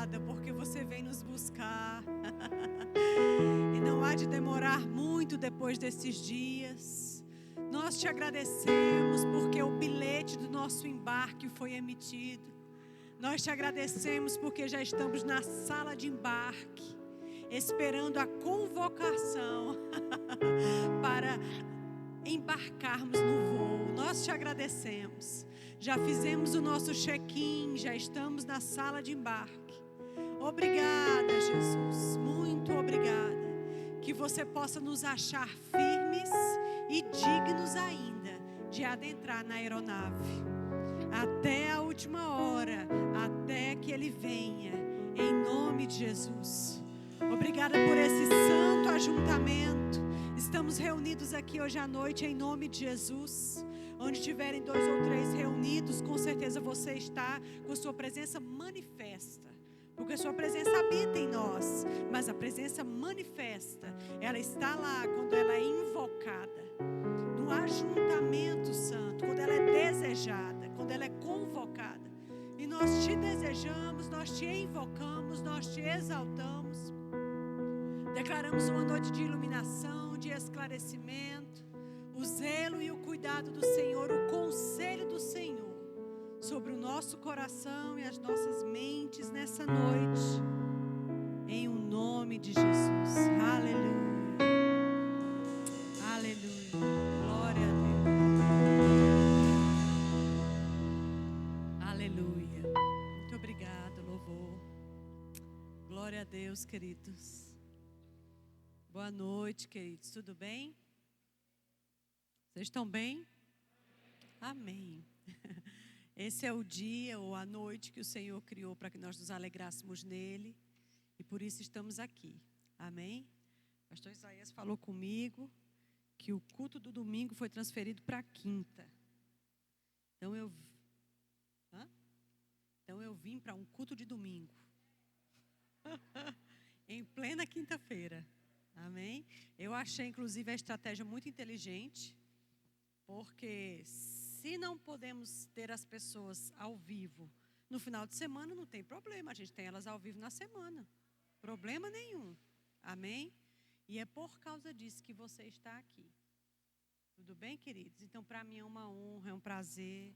obrigada, porque você vem nos buscar. E não há de demorar muito depois desses dias. Nós te agradecemos porque o bilhete do nosso embarque foi emitido. Nós te agradecemos porque já estamos na sala de embarque, esperando a convocação para embarcarmos no voo. Nós te agradecemos. Já fizemos o nosso check-in, já estamos na sala de embarque. Obrigada, Jesus, muito obrigada. Que você possa nos achar firmes e dignos ainda de adentrar na aeronave. Até a última hora, até que Ele venha, em nome de Jesus. Obrigada por esse santo ajuntamento. Estamos reunidos aqui hoje à noite em nome de Jesus. Onde tiverem 2 ou 3 reunidos, com certeza você está com sua presença manifesta. Porque sua presença habita em nós, mas a presença manifesta, ela está lá quando ela é invocada. No ajuntamento santo, quando ela é desejada, quando ela é convocada. E nós te desejamos, nós te invocamos, nós te exaltamos. Declaramos uma noite de iluminação, de esclarecimento, o zelo e o cuidado do Senhor, o conselho do Senhor sobre o nosso coração e as nossas mentes nessa noite, em o nome de Jesus. Aleluia, aleluia, glória a Deus, aleluia. Muito obrigada, louvor. Glória a Deus, queridos. Boa noite, queridos, tudo bem? Vocês estão bem? Amém. Esse é o dia ou a noite que o Senhor criou para que nós nos alegrássemos nele. E por isso estamos aqui. Amém? O pastor Isaías falou comigo que o culto do domingo foi transferido para a quinta. Então eu vim para um culto de domingo. Em plena quinta-feira. Amém? Eu achei inclusive a estratégia muito inteligente. Porque se não podemos ter as pessoas ao vivo no final de semana, não tem problema. A gente tem elas ao vivo na semana. Problema nenhum. Amém? E é por causa disso que você está aqui. Tudo bem, queridos? Então, para mim é uma honra, é um prazer.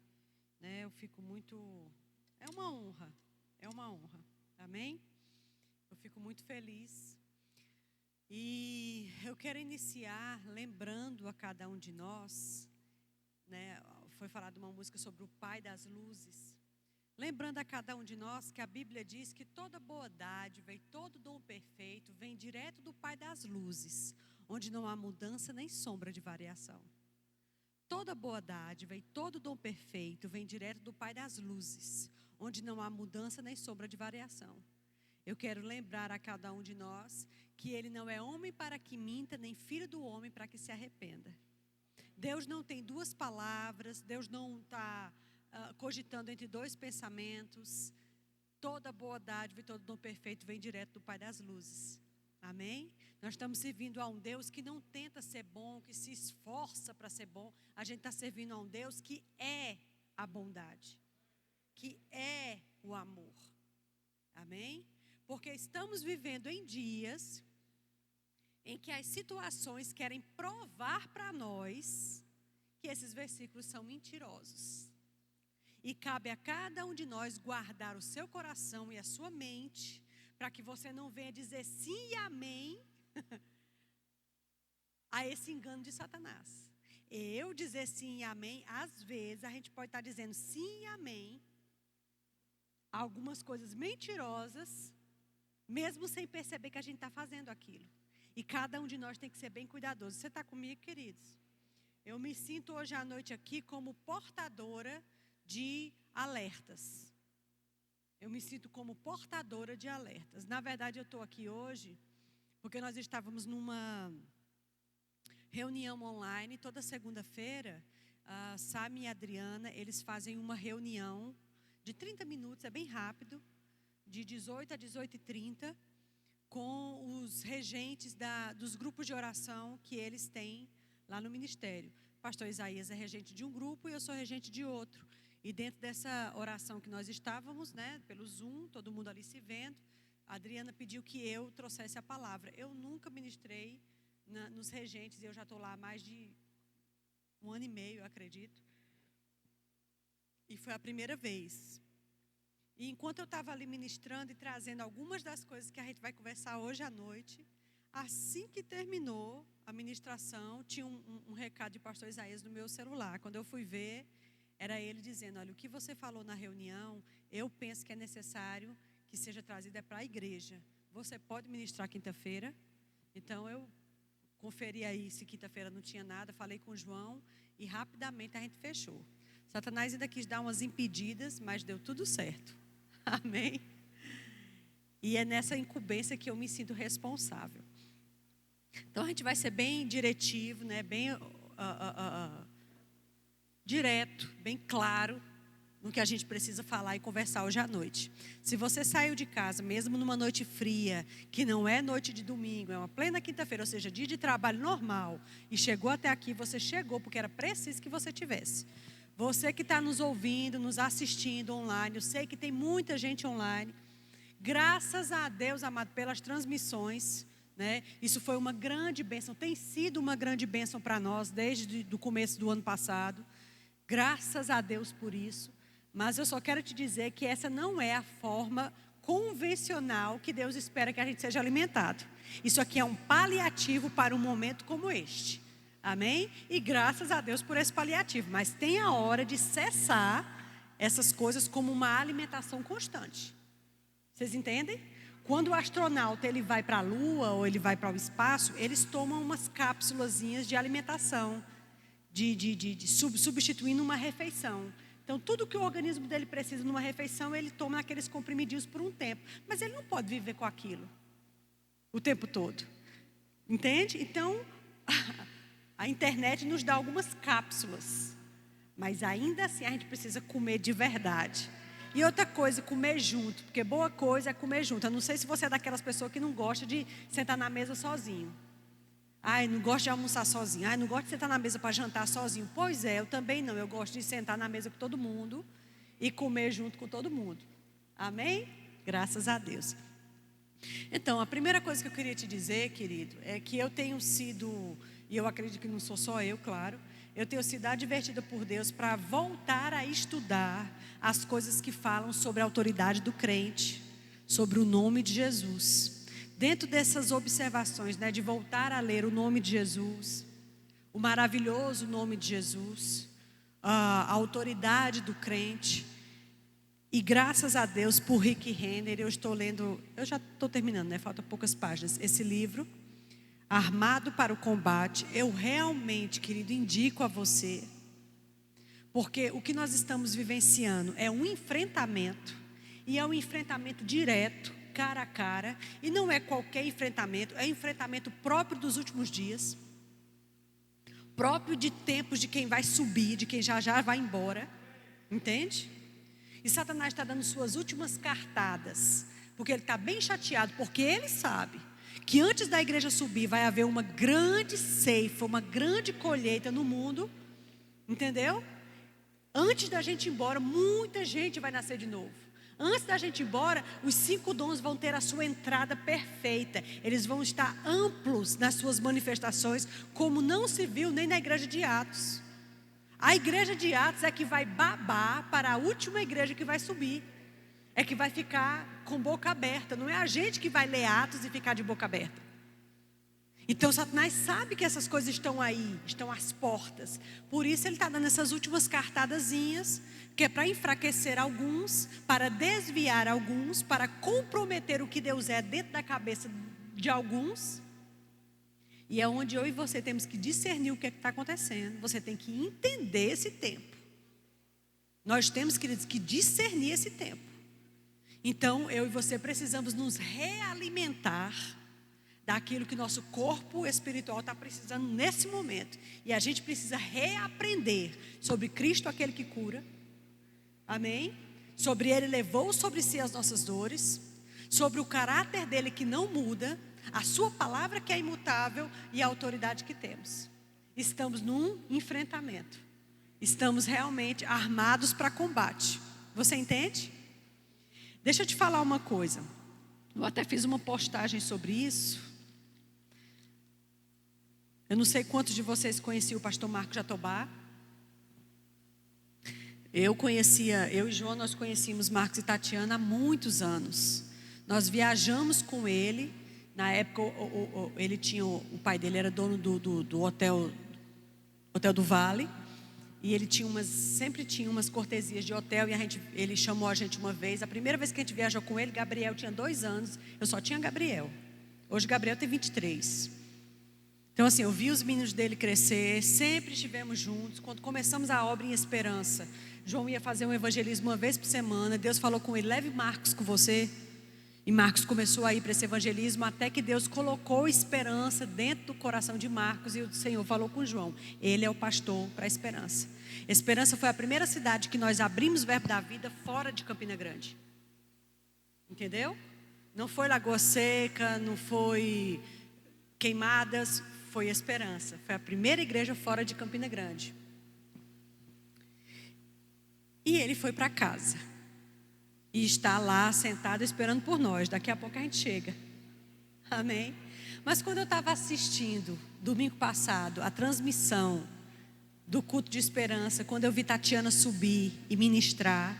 Né? Eu fico muito... É uma honra. É uma honra. Amém? Eu fico muito feliz. E eu quero iniciar lembrando a cada um de nós... Né, foi falado uma música sobre o Pai das Luzes. Lembrando a cada um de nós que a Bíblia diz que toda boa dádiva e todo dom perfeito vem direto do Pai das Luzes, onde não há mudança nem sombra de variação. Toda boa dádiva e todo dom perfeito vem direto do Pai das Luzes, onde não há mudança nem sombra de variação. Eu quero lembrar a cada um de nós que Ele não é homem para que minta, nem filho do homem para que se arrependa. Deus não tem 2 palavras, Deus não está cogitando entre 2 pensamentos. Toda boa dádiva e todo dom perfeito vem direto do Pai das Luzes. Amém? Nós estamos servindo a um Deus que não tenta ser bom, que se esforça para ser bom. A gente está servindo a um Deus que é a bondade, que é o amor. Amém? Porque estamos vivendo em dias em que as situações querem provar para nós que esses versículos são mentirosos. E cabe a cada um de nós guardar o seu coração e a sua mente, para que você não venha dizer sim e amém a esse engano de Satanás. Eu dizer sim e amém, às vezes a gente pode estar dizendo sim e amém a algumas coisas mentirosas, mesmo sem perceber que a gente está fazendo aquilo. E cada um de nós tem que ser bem cuidadoso. Você está comigo, queridos? Eu me sinto hoje à noite aqui como portadora de alertas. Eu me sinto como portadora de alertas. Na verdade, eu estou aqui hoje porque nós estávamos numa reunião online. Toda segunda-feira, Sami e a Adriana, eles fazem uma reunião de 30 minutos, é bem rápido, de 18 a 18h30, com os regentes dos grupos de oração que eles têm lá no ministério. O pastor Isaías é regente de um grupo e eu sou regente de outro. E dentro dessa oração que nós estávamos, né, pelo Zoom, todo mundo ali se vendo, a Adriana pediu que eu trouxesse a palavra. Eu nunca ministrei nos regentes, eu já estou lá há mais de 1 ano e meio, eu acredito. E foi a primeira vez. E enquanto eu estava ali ministrando e trazendo algumas das coisas que a gente vai conversar hoje à noite, assim que terminou a ministração, tinha um recado de pastor Isaías no meu celular. Quando eu fui ver, era ele dizendo: olha, o que você falou na reunião, eu penso que é necessário que seja trazido para a igreja. Você pode ministrar quinta-feira? Então eu conferi aí se quinta-feira não tinha nada, falei com o João e rapidamente a gente fechou. Satanás ainda quis dar umas impedidas, mas deu tudo certo. Amém? E é nessa incumbência que eu me sinto responsável. Então a gente vai ser bem diretivo, né? Bem direto, bem claro no que a gente precisa falar e conversar hoje à noite. Se você saiu de casa, mesmo numa noite fria, que não é noite de domingo, é uma plena quinta-feira, ou seja, dia de trabalho normal, e chegou até aqui, você chegou porque era preciso que você tivesse. Você que está nos ouvindo, nos assistindo online, eu sei que tem muita gente online. Graças a Deus, amado, pelas transmissões, né? Isso foi uma grande bênção, tem sido uma grande bênção para nós desde o começo do ano passado. Graças a Deus por isso. Mas eu só quero te dizer que essa não é a forma convencional que Deus espera que a gente seja alimentado. Isso aqui é um paliativo para um momento como este. Amém? E graças a Deus por esse paliativo. Mas tem a hora de cessar essas coisas como uma alimentação constante. Vocês entendem? Quando o astronauta ele vai para a Lua ou ele vai para o espaço, eles tomam umas cápsulazinhas de alimentação, substituindo uma refeição. Então, tudo que o organismo dele precisa numa refeição, ele toma naqueles comprimidinhos por um tempo. Mas ele não pode viver com aquilo o tempo todo. Entende? Então, a internet nos dá algumas cápsulas. Mas ainda assim a gente precisa comer de verdade. E outra coisa, comer junto. Porque boa coisa é comer junto. Eu não sei se você é daquelas pessoas que não gosta de sentar na mesa sozinho. Ai, não gosto de almoçar sozinho. Ai, não gosto de sentar na mesa para jantar sozinho. Pois é, eu também não. Eu gosto de sentar na mesa com todo mundo e comer junto com todo mundo. Amém? Graças a Deus. Então, a primeira coisa que eu queria te dizer, querido, é que eu tenho sido, e eu acredito que não sou só eu, claro, eu tenho sido advertida por Deus para voltar a estudar as coisas que falam sobre a autoridade do crente, sobre o nome de Jesus. Dentro dessas observações, né, de voltar a ler o nome de Jesus, o maravilhoso nome de Jesus, a autoridade do crente. E graças a Deus por Rick Renner, eu estou lendo, eu já estou terminando, né? Faltam poucas páginas. Esse livro, Armado para o Combate, eu realmente, querido, indico a você. Porque o que nós estamos vivenciando é um enfrentamento, e é um enfrentamento direto, cara a cara, e não é qualquer enfrentamento, é enfrentamento próprio dos últimos dias, próprio de tempos de quem vai subir, de quem já vai embora, entende? E Satanás está dando suas últimas cartadas, porque ele está bem chateado, porque ele sabe que antes da igreja subir vai haver uma grande ceifa, uma grande colheita no mundo, entendeu? Antes da gente ir embora, muita gente vai nascer de novo. Antes da gente ir embora, os 5 dons vão ter a sua entrada perfeita. Eles vão estar amplos nas suas manifestações, como não se viu nem na igreja de Atos. A igreja de Atos é que vai babar para a última igreja que vai subir. É que vai ficar com boca aberta. Não é a gente que vai ler Atos e ficar de boca aberta. Então Satanás sabe que essas coisas estão aí, estão às portas. Por isso ele está dando essas últimas cartadazinhas, que é para enfraquecer alguns, para desviar alguns, para comprometer o que Deus é dentro da cabeça de alguns. E é onde eu e você temos que discernir o que está acontecendo. Você tem que entender esse tempo. Nós temos, queridos, que discernir esse tempo. Então eu e você precisamos nos realimentar daquilo que nosso corpo espiritual está precisando nesse momento. E a gente precisa reaprender sobre Cristo, aquele que cura. Amém? Sobre Ele levou sobre si as nossas dores. Sobre o caráter dele que não muda. A sua palavra que é imutável e a autoridade que temos. Estamos num enfrentamento. estamos realmente armados para combate. Você entende? Deixa eu te falar uma coisa. Eu até fiz uma postagem sobre isso. Eu não sei quantos de vocês conheciam o pastor Marcos Jatobá. Eu e João, nós conhecíamos Marcos e Tatiana há muitos anos. Nós viajamos com ele. Na época, ele tinha, o pai dele era dono do Hotel do Vale. E ele sempre tinha umas cortesias de hotel. E ele chamou a gente uma vez. A primeira vez que a gente viajou com ele, Gabriel tinha 2 anos. Eu só tinha Gabriel. Hoje Gabriel tem 23. Então assim, eu vi os meninos dele crescer. Sempre estivemos juntos. Quando começamos a obra em Esperança, João ia fazer um evangelismo uma vez por semana. Deus falou com ele: leve Marcos com você. E Marcos começou a ir para esse evangelismo, até que Deus colocou Esperança dentro do coração de Marcos. E o Senhor falou com João: ele é o pastor para a Esperança. Esperança foi a primeira cidade que nós abrimos o Verbo da Vida fora de Campina Grande. Entendeu? Não foi Lagoa Seca, não foi Queimadas, foi Esperança. Foi a primeira igreja fora de Campina Grande. E ele foi para casa. E está lá sentado esperando por nós. Daqui a pouco a gente chega. Amém? Mas quando eu estava assistindo, domingo passado, a transmissão do culto de Esperança, quando eu vi Tatiana subir e ministrar,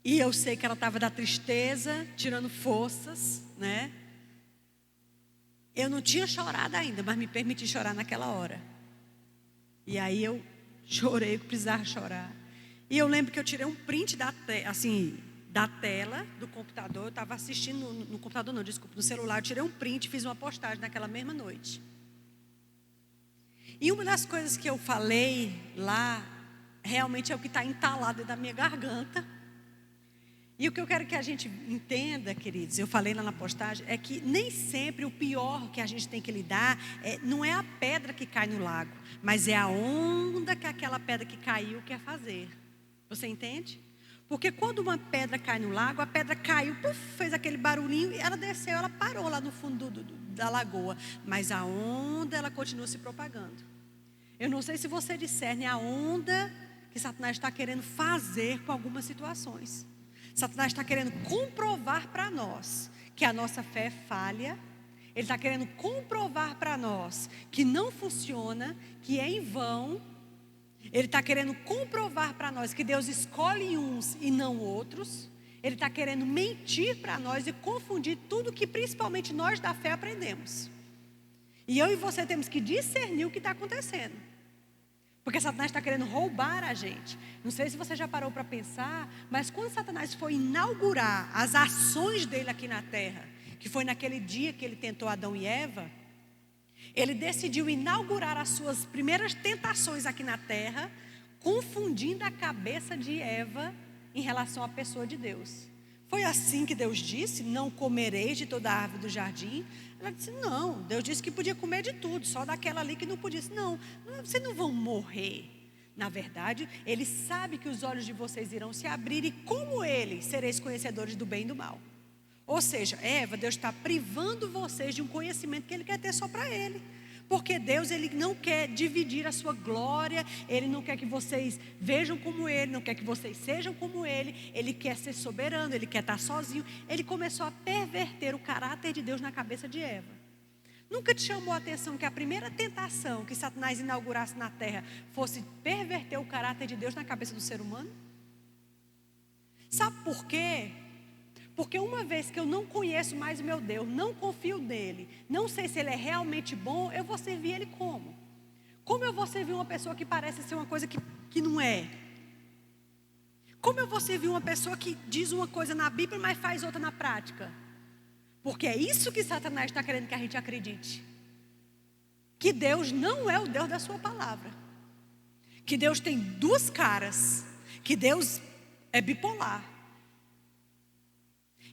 e eu sei que ela estava da tristeza, tirando forças, né? Eu não tinha chorado ainda, mas me permiti chorar naquela hora. E aí eu chorei, que precisava chorar. E eu lembro que eu tirei um print da tela do computador. Eu estava assistindo no computador, não, desculpa, no celular. Eu tirei um print e fiz uma postagem naquela mesma noite. E uma das coisas que eu falei lá, realmente é o que está entalado da minha garganta. E o que eu quero que a gente entenda, queridos, eu falei lá na postagem, é que nem sempre o pior que a gente tem que lidar não é a pedra que cai no lago, mas é a onda que aquela pedra que caiu quer fazer. Você entende? Porque quando uma pedra cai no lago, a pedra caiu, puf, fez aquele barulhinho, e ela desceu, ela parou lá no fundo da lagoa. Mas a onda, ela continua se propagando. Eu não sei se você discerne a onda que Satanás está querendo fazer com algumas situações. Satanás está querendo comprovar para nós que a nossa fé é falha. Ele está querendo comprovar para nós que não funciona, que é em vão. Ele está querendo comprovar para nós que Deus escolhe uns e não outros. Ele está querendo mentir para nós e confundir tudo que principalmente nós da fé aprendemos. E eu e você temos que discernir o que está acontecendo. Porque Satanás está querendo roubar a gente. Não sei se você já parou para pensar, mas quando Satanás foi inaugurar as ações dele aqui na terra, que foi naquele dia que ele tentou Adão e Eva, ele decidiu inaugurar as suas primeiras tentações aqui na terra, confundindo a cabeça de Eva em relação à pessoa de Deus. Foi assim que Deus disse: não comereis de toda a árvore do jardim. Ela disse: não, Deus disse que podia comer de tudo, só daquela ali que não podia. Disse, não, vocês não vão morrer. Na verdade, Ele sabe que os olhos de vocês irão se abrir, e como Ele, sereis conhecedores do bem e do mal. Ou seja, Eva, Deus está privando vocês de um conhecimento que Ele quer ter só para Ele. Porque Deus, Ele não quer dividir a sua glória. Ele não quer que vocês vejam como Ele, não quer que vocês sejam como Ele. Ele quer ser soberano, Ele quer estar sozinho. Ele começou a perverter o caráter de Deus na cabeça de Eva. Nunca te chamou a atenção que a primeira tentação que Satanás inaugurasse na terra fosse perverter o caráter de Deus na cabeça do ser humano? Sabe por quê? Porque uma vez que eu não conheço mais o meu Deus, não confio nele, não sei se ele é realmente bom, eu vou servir ele como? Como eu vou servir uma pessoa que parece ser uma coisa que não é? Como eu vou servir uma pessoa que diz uma coisa na Bíblia, mas faz outra na prática? Porque é isso que Satanás está querendo que a gente acredite. Que Deus não é o Deus da sua palavra. Que Deus tem duas caras. Que Deus é bipolar.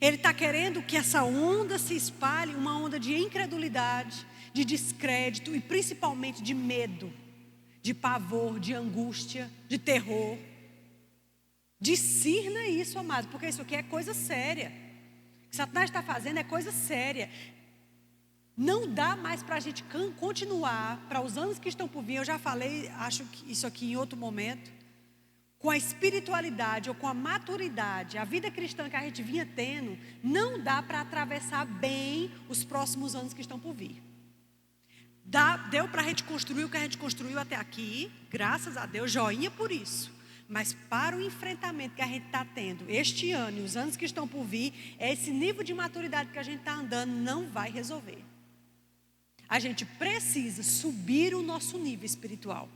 Ele está querendo que essa onda se espalhe, uma onda de incredulidade, de descrédito e principalmente de medo, de pavor, de angústia, de terror. Discirna isso, amado, porque isso aqui é coisa séria. O que Satanás está fazendo é coisa séria. Não dá mais para a gente continuar, para os anos que estão por vir, eu já falei, acho que isso aqui em outro momento, com a espiritualidade ou com a maturidade, a vida cristã que a gente vinha tendo, não dá para atravessar bem os próximos anos que estão por vir. Deu para a gente construir o que a gente construiu até aqui, graças a Deus, joinha por isso. Mas para o enfrentamento que a gente está tendo este ano e os anos que estão por vir, esse nível de maturidade que a gente está andando não vai resolver. A gente precisa subir o nosso nível espiritual.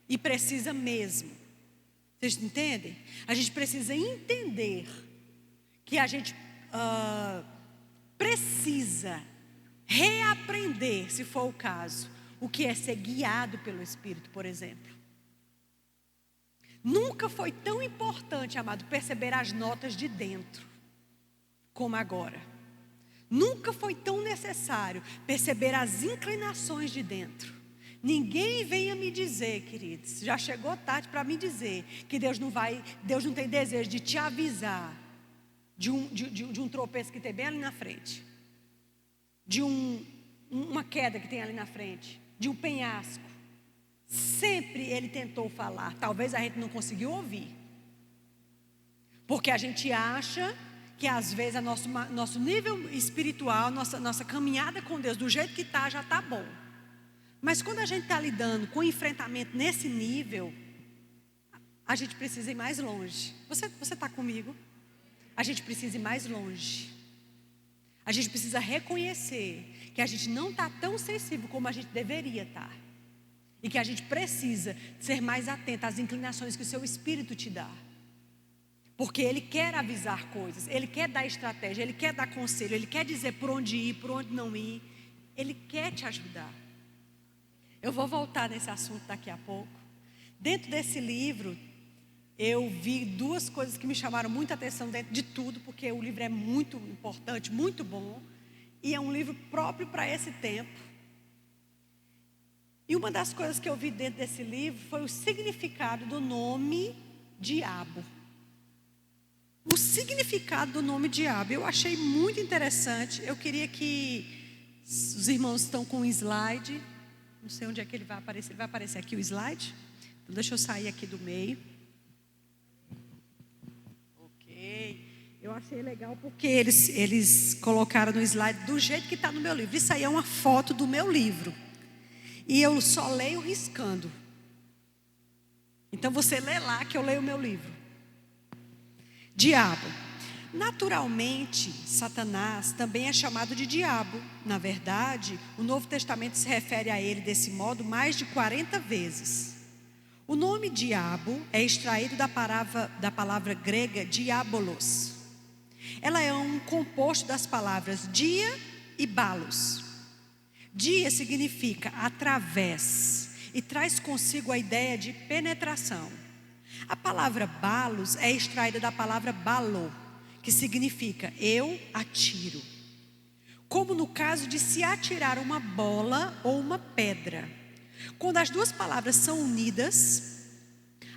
E precisa mesmo. Vocês entendem? A gente precisa entender que a gente precisa reaprender, se for o caso, o que é ser guiado pelo Espírito, por exemplo. Nunca foi tão importante, amado, perceber as notas de dentro como agora. Nunca foi tão necessário perceber as inclinações de dentro. Ninguém venha me dizer, queridos, já chegou tarde para me dizer que Deus não tem desejo de te avisar de um tropeço que tem bem ali na frente, de uma queda que tem ali na frente, de um penhasco. Sempre Ele tentou falar, talvez a gente não conseguiu ouvir, porque a gente acha que às vezes nosso nível espiritual, nossa caminhada com Deus do jeito que está, já está bom. Mas quando a gente está lidando com enfrentamento nesse nível, a gente precisa ir mais longe. Você está comigo? A gente precisa ir mais longe. A gente precisa reconhecer que a gente não está tão sensível como a gente deveria estar. E que a gente precisa ser mais atento às inclinações que o seu Espírito te dá. Porque Ele quer avisar coisas, Ele quer dar estratégia, Ele quer dar conselho, Ele quer dizer por onde ir, por onde não ir. Ele quer te ajudar. Eu vou voltar nesse assunto daqui a pouco. Dentro desse livro, eu vi duas coisas que me chamaram muita atenção dentro de tudo, porque o livro é muito importante, muito bom. E é um livro próprio para esse tempo. E uma das coisas que eu vi dentro desse livro foi o significado do nome diabo. O significado do nome diabo. Eu achei muito interessante. Eu queria que os irmãos estão com um slide. Não sei onde é que ele vai aparecer. Ele vai aparecer aqui o slide? Então deixa eu sair aqui do meio. Ok. Eu achei legal porque eles colocaram no slide do jeito que está no meu livro. Isso aí é uma foto do meu livro. E eu só leio riscando. Então você lê lá que eu leio o meu livro. Diabo. Naturalmente, Satanás também é chamado de diabo. Na verdade, o Novo Testamento se refere a ele desse modo mais de 40 vezes. O nome diabo é extraído da palavra grega diabolos. Ela é um composto das palavras dia e balos. Dia significa através e traz consigo a ideia de penetração. A palavra balos é extraída da palavra balô, que significa eu atiro. Como no caso de se atirar uma bola ou uma pedra. Quando as duas palavras são unidas,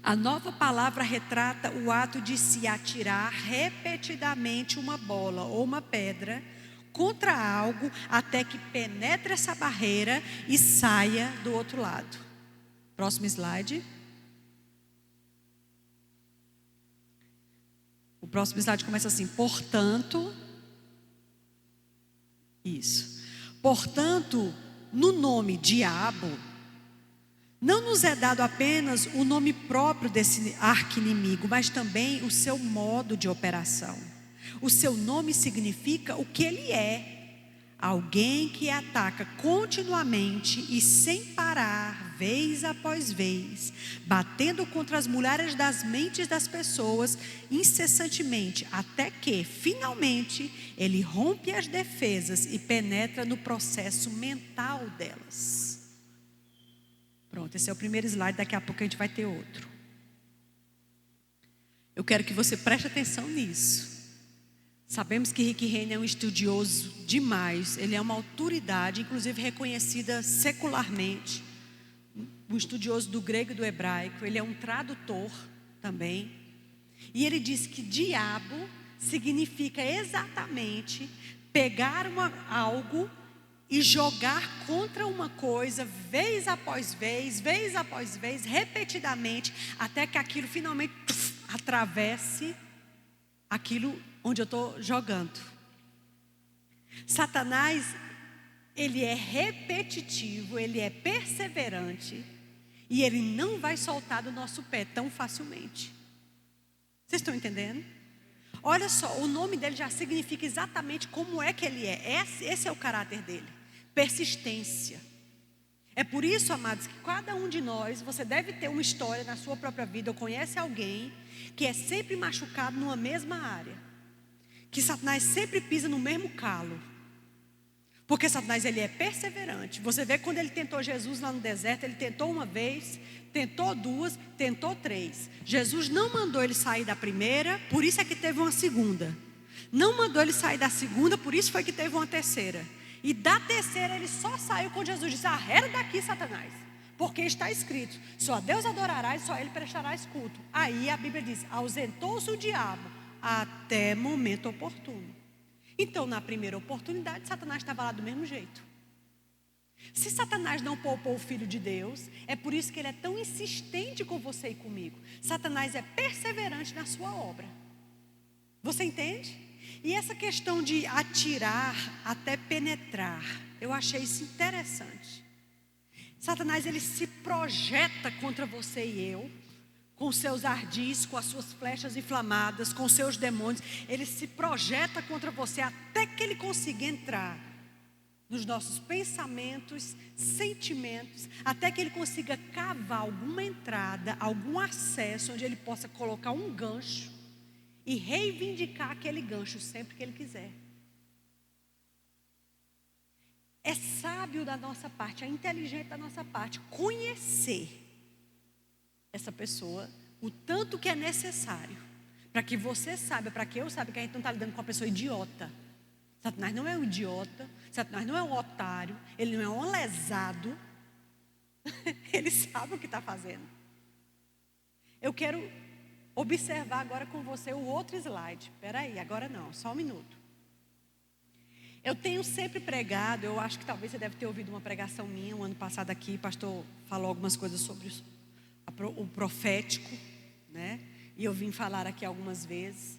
a nova palavra retrata o ato de se atirar repetidamente uma bola ou uma pedra contra algo até que penetre essa barreira e saia do outro lado. Próximo slide. O próximo slide começa assim: portanto, isso. Portanto, no nome diabo, não nos é dado apenas o nome próprio desse arqui-inimigo, mas também o seu modo de operação. O seu nome significa o que ele é. Alguém que ataca continuamente e sem parar, vez após vez, batendo contra as muralhas das mentes das pessoas incessantemente, até que, finalmente, ele rompe as defesas e penetra no processo mental delas. Pronto, esse é o primeiro slide, daqui a pouco a gente vai ter outro. Eu quero que você preste atenção nisso. Sabemos que Rick Renner é um estudioso demais. Ele é uma autoridade, inclusive reconhecida secularmente. Um estudioso do grego e do hebraico. Ele é um tradutor também. E ele diz que diabo significa exatamente pegar algo e jogar contra uma coisa, vez após vez, repetidamente, até que aquilo finalmente atravesse aquilo onde eu estou jogando. Satanás, ele é repetitivo, ele é perseverante, e ele não vai soltar do nosso pé tão facilmente. Vocês estão entendendo? Olha só, o nome dele já significa exatamente como é que ele é. Esse é o caráter dele. Persistência. É por isso, amados, que cada um de nós, você deve ter uma história na sua própria vida, ou conhece alguém que é sempre machucado numa mesma área, que Satanás sempre pisa no mesmo calo. Porque Satanás, ele é perseverante. Você vê quando ele tentou Jesus lá no deserto, ele tentou uma vez, tentou duas, tentou três. Jesus não mandou ele sair da primeira, por isso é que teve uma segunda. Não mandou ele sair da segunda, por isso foi que teve uma terceira. E da terceira ele só saiu quando Jesus disse: arreda daqui, Satanás, porque está escrito: só a Deus adorarás, só a Ele prestarás culto. Aí a Bíblia diz: ausentou-se o diabo até momento oportuno. Então, na primeira oportunidade, Satanás estava lá do mesmo jeito. Se Satanás não poupou o Filho de Deus, é por isso que ele é tão insistente com você e comigo. Satanás é perseverante na sua obra. Você entende? E essa questão de atirar até penetrar, eu achei isso interessante. Satanás, ele se projeta contra você e eu, com seus ardis, com as suas flechas inflamadas, com seus demônios. Ele se projeta contra você até que ele consiga entrar nos nossos pensamentos, sentimentos, até que ele consiga cavar alguma entrada, algum acesso onde ele possa colocar um gancho e reivindicar aquele gancho sempre que ele quiser. É sábio da nossa parte, é inteligente da nossa parte conhecer essa pessoa o tanto que é necessário, para que você saiba, para que eu saiba que a gente não está lidando com uma pessoa idiota. Satanás não é um idiota, Satanás não é um otário, ele não é um lesado. Ele sabe o que está fazendo. Eu quero observar agora com você o outro slide. Espera aí, agora não, só um minuto. Eu tenho sempre pregado, eu acho que talvez você deve ter ouvido uma pregação minha, um ano passado aqui, o pastor falou algumas coisas sobre o profético, né? E eu vim falar aqui algumas vezes.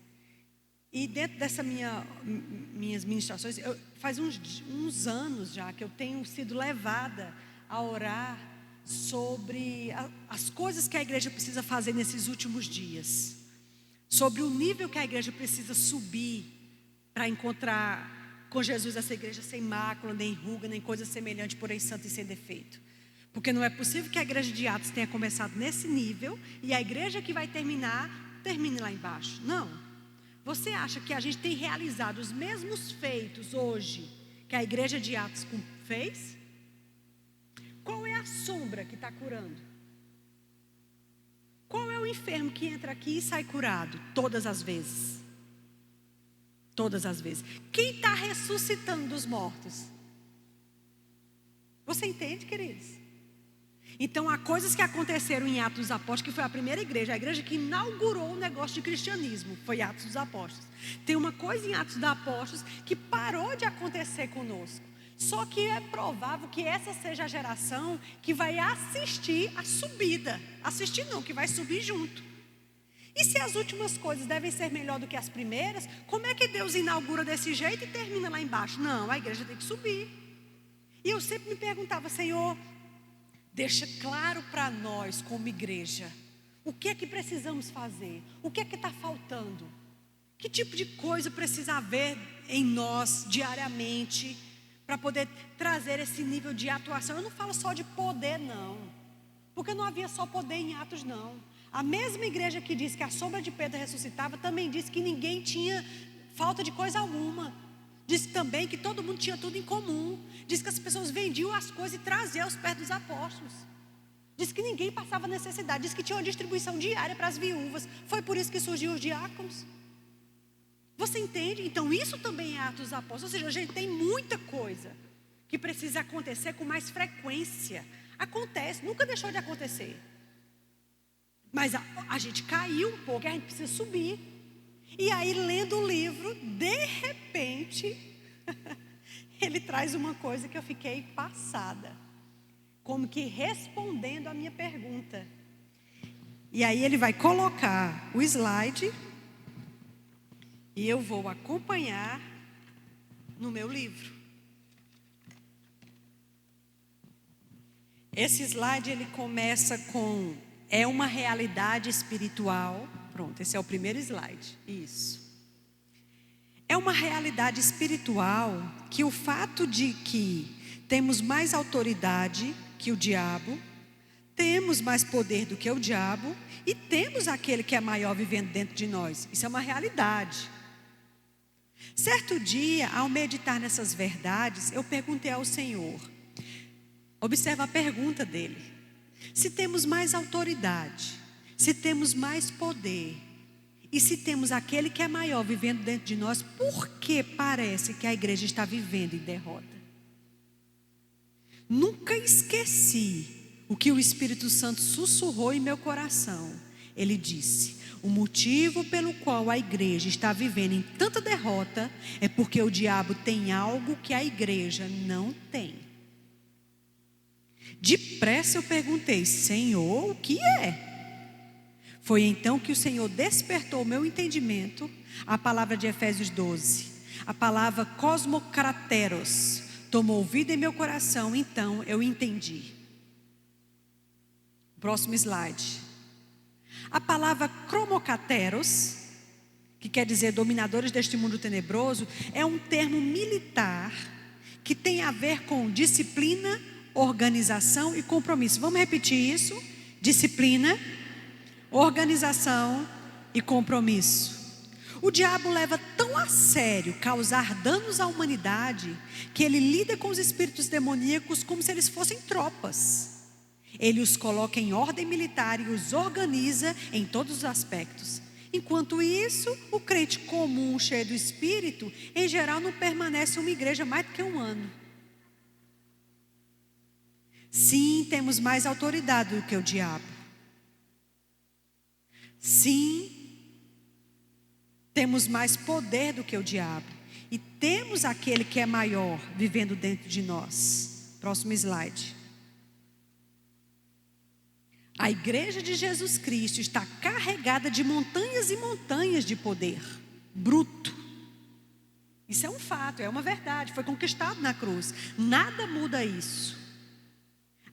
E dentro dessa minhas ministrações, faz uns anos já que eu tenho sido levada a orar sobre as coisas que a igreja precisa fazer nesses últimos dias, sobre o nível que a igreja precisa subir para encontrar com Jesus essa igreja sem mácula, nem ruga, nem coisa semelhante, porém santa e sem defeito. Porque não é possível que a igreja de Atos tenha começado nesse nível e a igreja que vai termine lá embaixo. Não. Você acha que a gente tem realizado os mesmos feitos hoje que a igreja de Atos fez? Qual é a sombra que está curando? Qual é o enfermo que entra aqui e sai curado? Todas as vezes. Todas as vezes. Quem está ressuscitando dos mortos? Você entende, queridos? Então há coisas que aconteceram em Atos dos Apóstolos, que foi a primeira igreja, a igreja que inaugurou o negócio de cristianismo, foi Atos dos Apóstolos. Tem uma coisa em Atos dos Apóstolos que parou de acontecer conosco. Só que é provável que essa seja a geração que vai assistir a subida. Assistir não, que vai subir junto. E se as últimas coisas devem ser melhor do que as primeiras, como é que Deus inaugura desse jeito e termina lá embaixo? Não, a igreja tem que subir. E eu sempre me perguntava: Senhor, deixa claro para nós como igreja, o que é que precisamos fazer? O que é que está faltando? Que tipo de coisa precisa haver em nós diariamente para poder trazer esse nível de atuação? Eu não falo só de poder não, porque não havia só poder em Atos não. A mesma igreja que diz que a sombra de Pedro ressuscitava, também disse que ninguém tinha falta de coisa alguma. Diz também que todo mundo tinha tudo em comum. Diz que as pessoas vendiam as coisas e traziam aos pés dos apóstolos. Diz que ninguém passava necessidade. Diz que tinha uma distribuição diária para as viúvas. Foi por isso que surgiu os diáconos. Você entende? Então isso também é Atos dos Apóstolos. Ou seja, a gente tem muita coisa que precisa acontecer com mais frequência. Acontece, nunca deixou de acontecer. Mas a gente caiu um pouco e a gente precisa subir. E aí, lendo o livro, de repente, ele traz uma coisa que eu fiquei passada, como que respondendo a minha pergunta. E aí ele vai colocar o slide e eu vou acompanhar no meu livro. Esse slide ele começa com é uma realidade espiritual. Pronto, esse é o primeiro slide. Isso. É uma realidade espiritual que o fato de que temos mais autoridade que o diabo, temos mais poder do que o diabo e temos aquele que é maior vivendo dentro de nós. Isso é uma realidade. Certo dia, ao meditar nessas verdades, eu perguntei ao Senhor, observa a pergunta dele, se temos mais autoridade, se temos mais poder e se temos aquele que é maior vivendo dentro de nós, por que parece que a igreja está vivendo em derrota? Nunca esqueci o que o Espírito Santo sussurrou em meu coração. Ele disse, o motivo pelo qual a igreja está vivendo em tanta derrota é porque o diabo tem algo que a igreja não tem. Depressa eu perguntei, Senhor, o que é? Foi então que o Senhor despertou o meu entendimento, a palavra de Efésios 12, a palavra cosmocrateros, tomou vida em meu coração, então eu entendi. Próximo slide. A palavra cromocateros, que quer dizer dominadores deste mundo tenebroso, é um termo militar que tem a ver com disciplina, organização e compromisso. Vamos repetir isso? Disciplina, organização e compromisso. O diabo leva tão a sério causar danos à humanidade que ele lida com os espíritos demoníacos como se eles fossem tropas. Ele os coloca em ordem militar e os organiza em todos os aspectos. Enquanto isso, o crente comum, cheio do Espírito, em geral não permanece uma igreja mais do que um ano. Sim, temos mais autoridade do que o diabo. Sim, temos mais poder do que o diabo. E temos aquele que é maior vivendo dentro de nós. Próximo slide. A igreja de Jesus Cristo está carregada de montanhas e montanhas de poder bruto. Isso é um fato, é uma verdade, foi conquistado na cruz. Nada muda isso.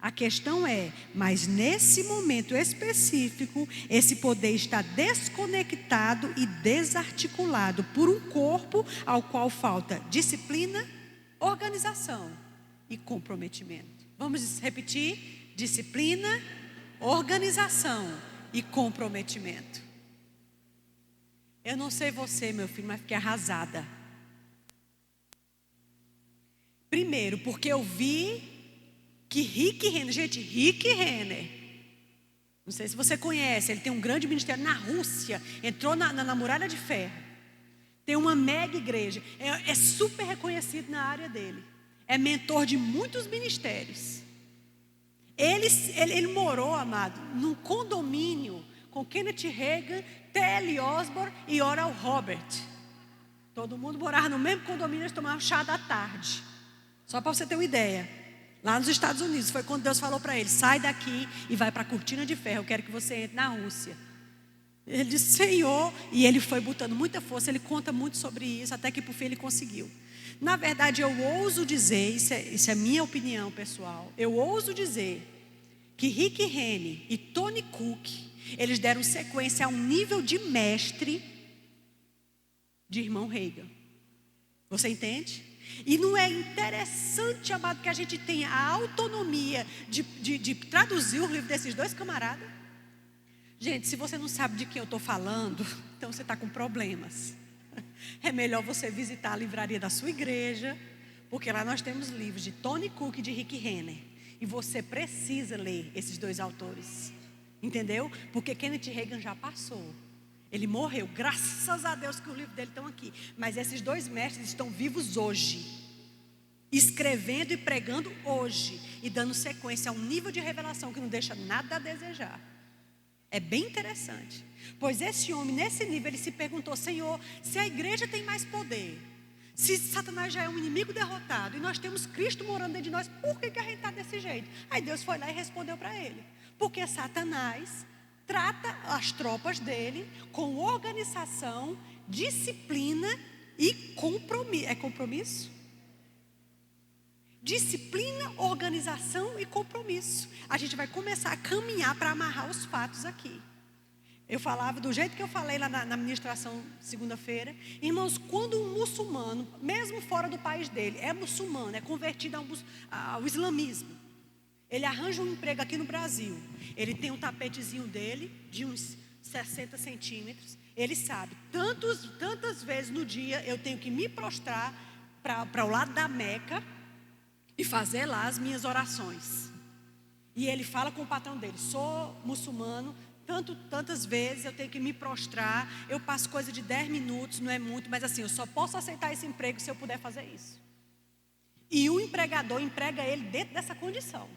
A questão é, mas nesse momento específico, esse poder está desconectado e desarticulado por um corpo ao qual falta disciplina, organização e comprometimento. Vamos repetir? Disciplina, organização e comprometimento. Eu não sei você, meu filho, mas fiquei arrasada. Primeiro, porque eu vi que Rick Renner, gente, Rick Renner, não sei se você conhece, ele tem um grande ministério na Rússia, entrou na Muralha de Ferro, tem uma mega igreja, é super reconhecido na área dele, é mentor de muitos ministérios. Ele morou, amado, num condomínio com Kenneth Hagin, T.L. Osborne e Oral Robert. Todo mundo morava no mesmo condomínio, eles tomavam chá da tarde. Só para você ter uma ideia. Lá nos Estados Unidos, foi quando Deus falou para ele, sai daqui e vai para a cortina de ferro, eu quero que você entre na Rússia. Ele disse, Senhor, e ele foi botando muita força, ele conta muito sobre isso, até que por fim ele conseguiu. Na verdade, eu ouso dizer, isso é minha opinião pessoal, eu ouso dizer que Rick Renner e Tony Cook, eles deram sequência a um nível de mestre de irmão Hagin. Você entende? E não é interessante, amado, que a gente tenha a autonomia de traduzir o livro desses dois camaradas? Gente, se você não sabe de quem eu estou falando, então você está com problemas. É melhor você visitar a livraria da sua igreja, porque lá nós temos livros de Tony Cook e de Rick Renner. E você precisa ler esses dois autores. Entendeu? Porque Kenneth Hagin já passou. Ele morreu, graças a Deus que os livros dele estão aqui. Mas esses dois mestres estão vivos hoje, escrevendo e pregando hoje, e dando sequência a um nível de revelação que não deixa nada a desejar. É bem interessante. Pois esse homem, nesse nível, ele se perguntou, Senhor, se a igreja tem mais poder, Se Satanás já é um inimigo derrotado e nós temos Cristo morando dentro de nós, por que a gente está desse jeito? Aí Deus foi lá e respondeu para ele. Porque Satanás trata as tropas dele com organização, disciplina e compromisso. É compromisso? Disciplina, organização e compromisso. A gente vai começar a caminhar para amarrar os fatos aqui. Eu falava do jeito que eu falei lá na ministração segunda-feira. Irmãos, quando um muçulmano, mesmo fora do país dele, é muçulmano, é convertido ao islamismo, ele arranja um emprego aqui no Brasil. Ele tem um tapetezinho dele, de uns 60 centímetros. Ele sabe, tantas vezes no dia eu tenho que me prostrar para o lado da Meca e fazer lá as minhas orações. E ele fala com o patrão dele: sou muçulmano, tantas vezes eu tenho que me prostrar. Eu passo coisa de 10 minutos, não é muito, mas assim, eu só posso aceitar esse emprego se eu puder fazer isso. E o empregador emprega ele dentro dessa condição.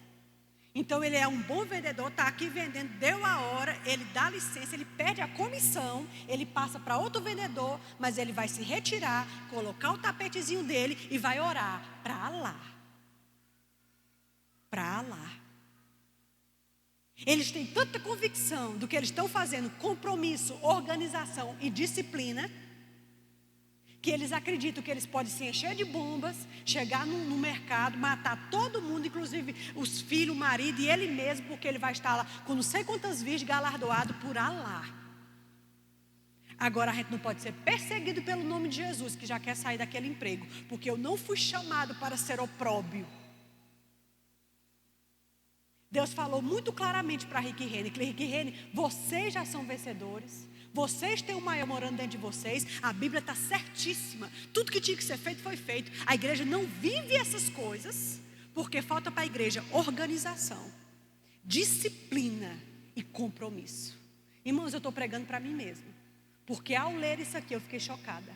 Então ele é um bom vendedor, está aqui vendendo, deu a hora, ele dá licença, ele perde a comissão, ele passa para outro vendedor, mas ele vai se retirar, colocar o tapetezinho dele e vai orar para Allah. Para Allah. Eles têm tanta convicção do que eles estão fazendo, compromisso, organização e disciplina, que eles acreditam que eles podem se encher de bombas, chegar no mercado, matar todo mundo, inclusive os filhos, o marido e ele mesmo, porque ele vai estar lá com não sei quantas virgens, galardoado por Allah. Agora a gente não pode ser perseguido pelo nome de Jesus, que já quer sair daquele emprego, porque eu não fui chamado para ser opróbio. Deus falou muito claramente para Rick e Rene, que Rick e Rene, vocês já são vencedores. Vocês têm o maior morando dentro de vocês. A Bíblia está certíssima. Tudo que tinha que ser feito foi feito. A igreja não vive essas coisas, porque falta para a igreja organização, disciplina e compromisso. Irmãos, eu estou pregando para mim mesmo, porque ao ler isso aqui eu fiquei chocada.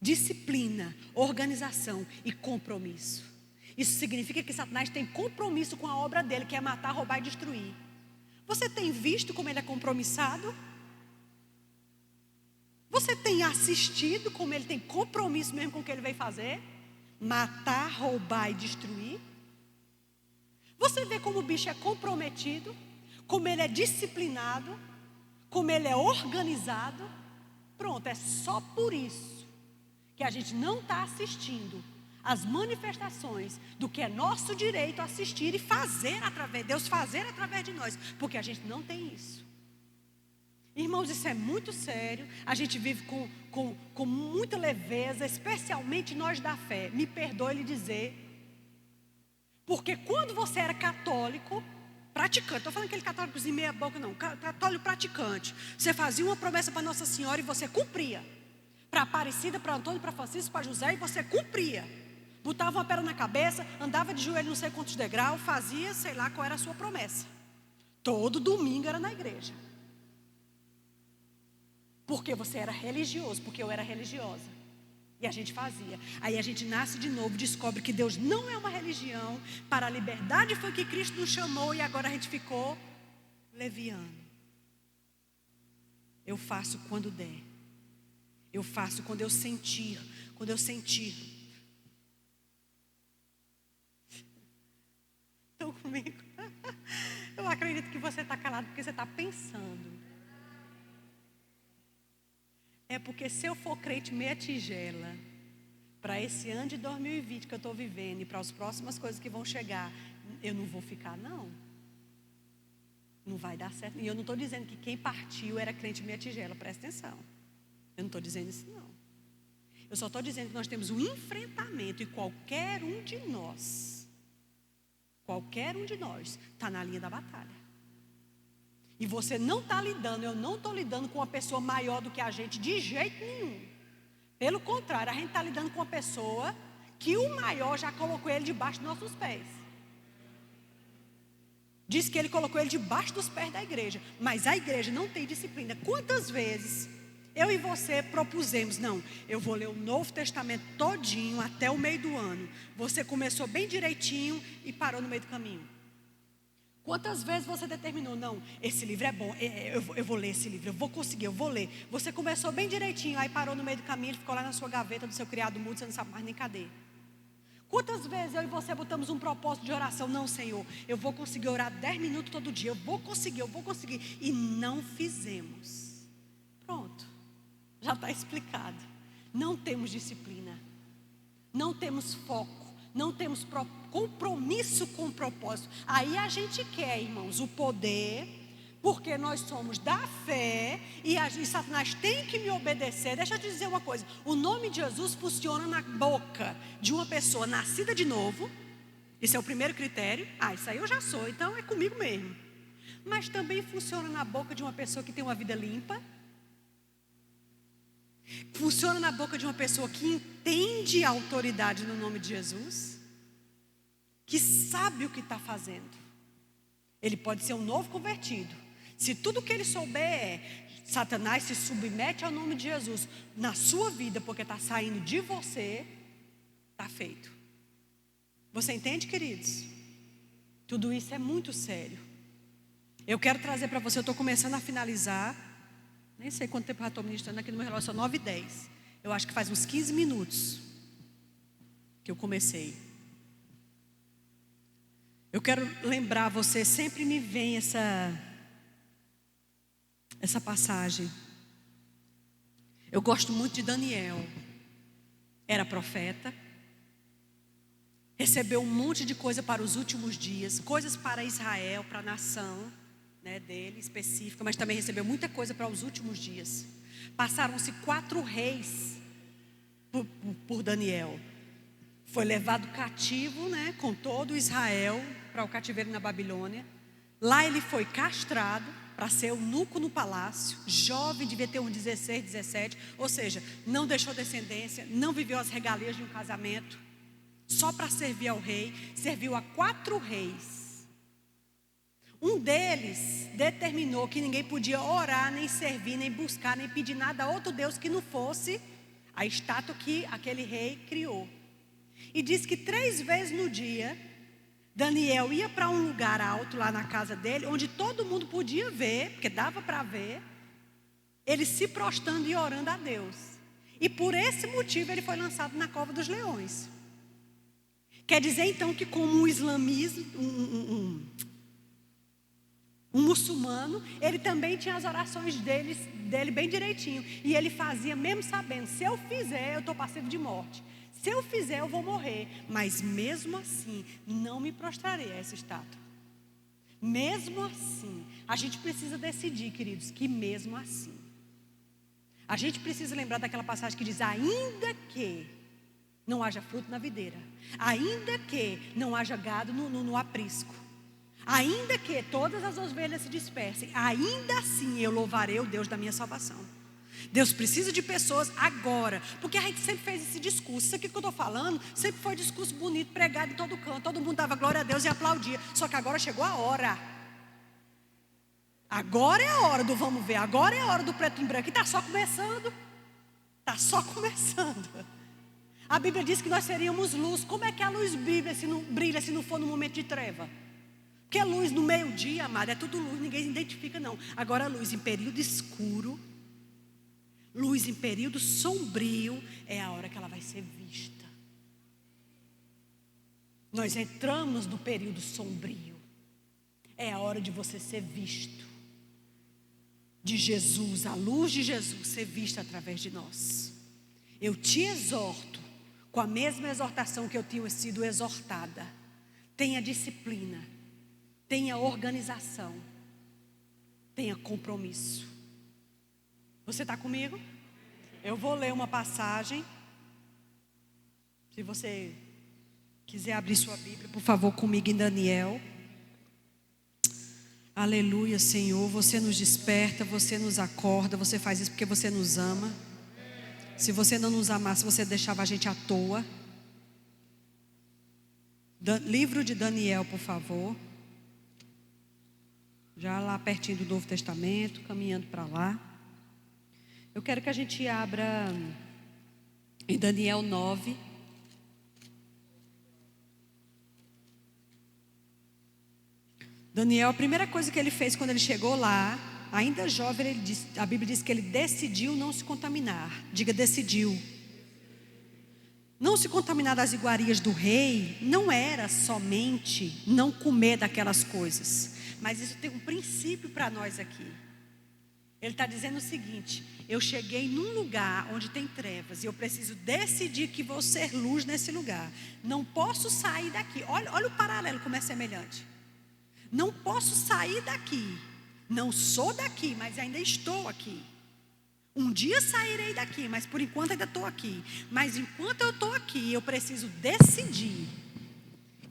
Disciplina, organização e compromisso. Isso significa que Satanás tem compromisso com a obra dele, que é matar, roubar e destruir. Você tem visto como ele é compromissado? Você tem assistido como ele tem compromisso mesmo com o que ele veio fazer? Matar, roubar e destruir? Você vê como o bicho é comprometido, como ele é disciplinado, como ele é organizado? Pronto, é só por isso que a gente não está assistindo as manifestações do que é nosso direito assistir e fazer através, Deus fazer através de nós, porque a gente não tem isso. Irmãos, isso é muito sério. A gente vive com muita leveza, especialmente nós da fé. Me perdoe lhe dizer, porque quando você era católico praticante, estou falando aquele católicozinho meia boca não, católico praticante, você fazia uma promessa para Nossa Senhora e você cumpria, para Aparecida, para Antônio, para Francisco, para José, e você cumpria. Botava uma pedra na cabeça, andava de joelho não sei quantos degraus, fazia, sei lá qual era a sua promessa. Todo domingo era na igreja. Porque você era religioso, porque eu era religiosa. E a gente fazia. Aí a gente nasce de novo, descobre que Deus não é uma religião. Para a liberdade foi que Cristo nos chamou e agora a gente ficou leviano. Eu faço quando der. Eu faço quando eu sentir. Quando eu sentir. Estão comigo? Eu acredito que você está calado porque você está pensando. É porque se eu for crente meia tigela, para esse ano de 2020 que eu estou vivendo e para as próximas coisas que vão chegar, eu não vou ficar não. Não vai dar certo. E eu não estou dizendo que quem partiu era crente meia tigela, presta atenção. Eu não estou dizendo isso não. Eu só estou dizendo que nós temos um enfrentamento e qualquer um de nós está na linha da batalha. E você não está lidando, eu não estou lidando com uma pessoa maior do que a gente de jeito nenhum. Pelo contrário, a gente está lidando com uma pessoa que o maior já colocou ele debaixo dos nossos pés. Diz que ele colocou ele debaixo dos pés da igreja. Mas a igreja não tem disciplina. Quantas vezes eu e você propusemos, não, eu vou ler o Novo Testamento todinho até o meio do ano. Você começou bem direitinho e parou no meio do caminho. Quantas vezes você determinou, não, esse livro é bom, eu vou ler esse livro, eu vou conseguir, eu vou ler. Você começou bem direitinho, aí parou no meio do caminho, ele ficou lá na sua gaveta do seu criado mudo, você não sabe mais nem cadê. Quantas vezes eu e você botamos um propósito de oração, não, Senhor, eu vou conseguir orar 10 minutos todo dia, eu vou conseguir, e não fizemos. Pronto, já está explicado. Não temos disciplina, não temos foco, não temos compromisso com o propósito. Aí a gente quer, irmãos, o poder, porque nós somos da fé e Satanás tem que me obedecer. Deixa eu te dizer uma coisa: o nome de Jesus funciona na boca de uma pessoa nascida de novo. Esse é o primeiro critério. Isso aí eu já sou, então é comigo mesmo. Mas também funciona na boca de uma pessoa que tem uma vida limpa. Funciona na boca de uma pessoa que entende a autoridade no nome de Jesus, que sabe o que está fazendo. Ele pode ser um novo convertido. Se tudo que ele souber Satanás se submete ao nome de Jesus na sua vida, porque está saindo de você, está feito. Você entende, queridos? Tudo isso é muito sério. Eu quero trazer para você, eu estou começando a finalizar. Nem sei quanto tempo eu já estou ministrando aqui no meu relógio, são 9h10. Eu acho que faz uns 15 minutos que eu comecei. Eu quero lembrar você, sempre me vem essa passagem. Eu gosto muito de Daniel. Era profeta. Recebeu um monte de coisa para os últimos dias. Coisas para Israel, para a nação, né, dele específica. Mas também recebeu muita coisa para os últimos dias. Passaram-se 4 reis por Daniel. Foi levado cativo, né, com todo Israel para o cativeiro na Babilônia. Lá ele foi castrado para ser eunuco no palácio. Jovem, devia ter uns 16, 17. Ou seja, não deixou descendência, não viveu as regalias de um casamento, só para servir ao rei. Serviu a 4 reis. Um deles determinou que ninguém podia orar, nem servir, nem buscar, nem pedir nada a outro Deus que não fosse a estátua que aquele rei criou. E diz que 3 vezes no dia Daniel ia para um lugar alto lá na casa dele, onde todo mundo podia ver, porque dava para ver, ele se prostrando e orando a Deus. E por esse motivo ele foi lançado na cova dos leões. Quer dizer então que, como um islamismo, um muçulmano, ele também tinha as orações dele bem direitinho. E ele fazia mesmo sabendo, se eu fizer, eu estou passivo de morte. Se eu fizer, eu vou morrer. Mas mesmo assim, não me prostrarei a essa estátua. Mesmo assim, a gente precisa decidir, queridos, que mesmo assim. A gente precisa lembrar daquela passagem que diz: ainda que não haja fruto na videira, ainda que não haja gado no aprisco, ainda que todas as ovelhas se dispersem, ainda assim eu louvarei o Deus da minha salvação. Deus precisa de pessoas agora, porque a gente sempre fez esse discurso. Isso aqui que eu estou falando sempre foi discurso bonito, pregado em todo canto. Todo mundo dava glória a Deus e aplaudia. Só que agora chegou a hora. Agora é a hora do vamos ver. Agora é a hora do preto em branco. E está só começando. Está só começando. A Bíblia diz que nós seríamos luz. Como é que a luz brilha se não for no momento de treva? Porque a luz no meio-dia, amado, é tudo luz, ninguém identifica não. Agora a luz em período escuro, luz em período sombrio, é a hora que ela vai ser vista. Nós entramos no período sombrio. É a hora de você ser visto. De Jesus, a luz de Jesus ser vista através de nós. Eu te exorto, com a mesma exortação que eu tinha sido exortada. Tenha disciplina, tenha organização, tenha compromisso. Você está comigo? Eu vou ler uma passagem. Se você quiser abrir sua Bíblia, por favor, comigo em Daniel. Aleluia, Senhor. Você nos desperta, você nos acorda. Você faz isso porque você nos ama. Se você não nos amasse, você deixava a gente à toa. Livro de Daniel, por favor. Já lá pertinho do Novo Testamento, caminhando para lá. Eu quero que a gente abra em Daniel 9. Daniel, a primeira coisa que ele fez quando ele chegou lá, ainda jovem, a Bíblia diz que ele decidiu não se contaminar. Diga, decidiu. Não se contaminar das iguarias do rei não era somente não comer daquelas coisas, mas isso tem um princípio para nós aqui. Ele está dizendo o seguinte: eu cheguei num lugar onde tem trevas e eu preciso decidir que vou ser luz nesse lugar. Não posso sair daqui. Olha o paralelo como é semelhante. Não posso sair daqui. Não sou daqui, mas ainda estou aqui. Um dia sairei daqui, mas por enquanto ainda estou aqui. Mas enquanto eu estou aqui, eu preciso decidir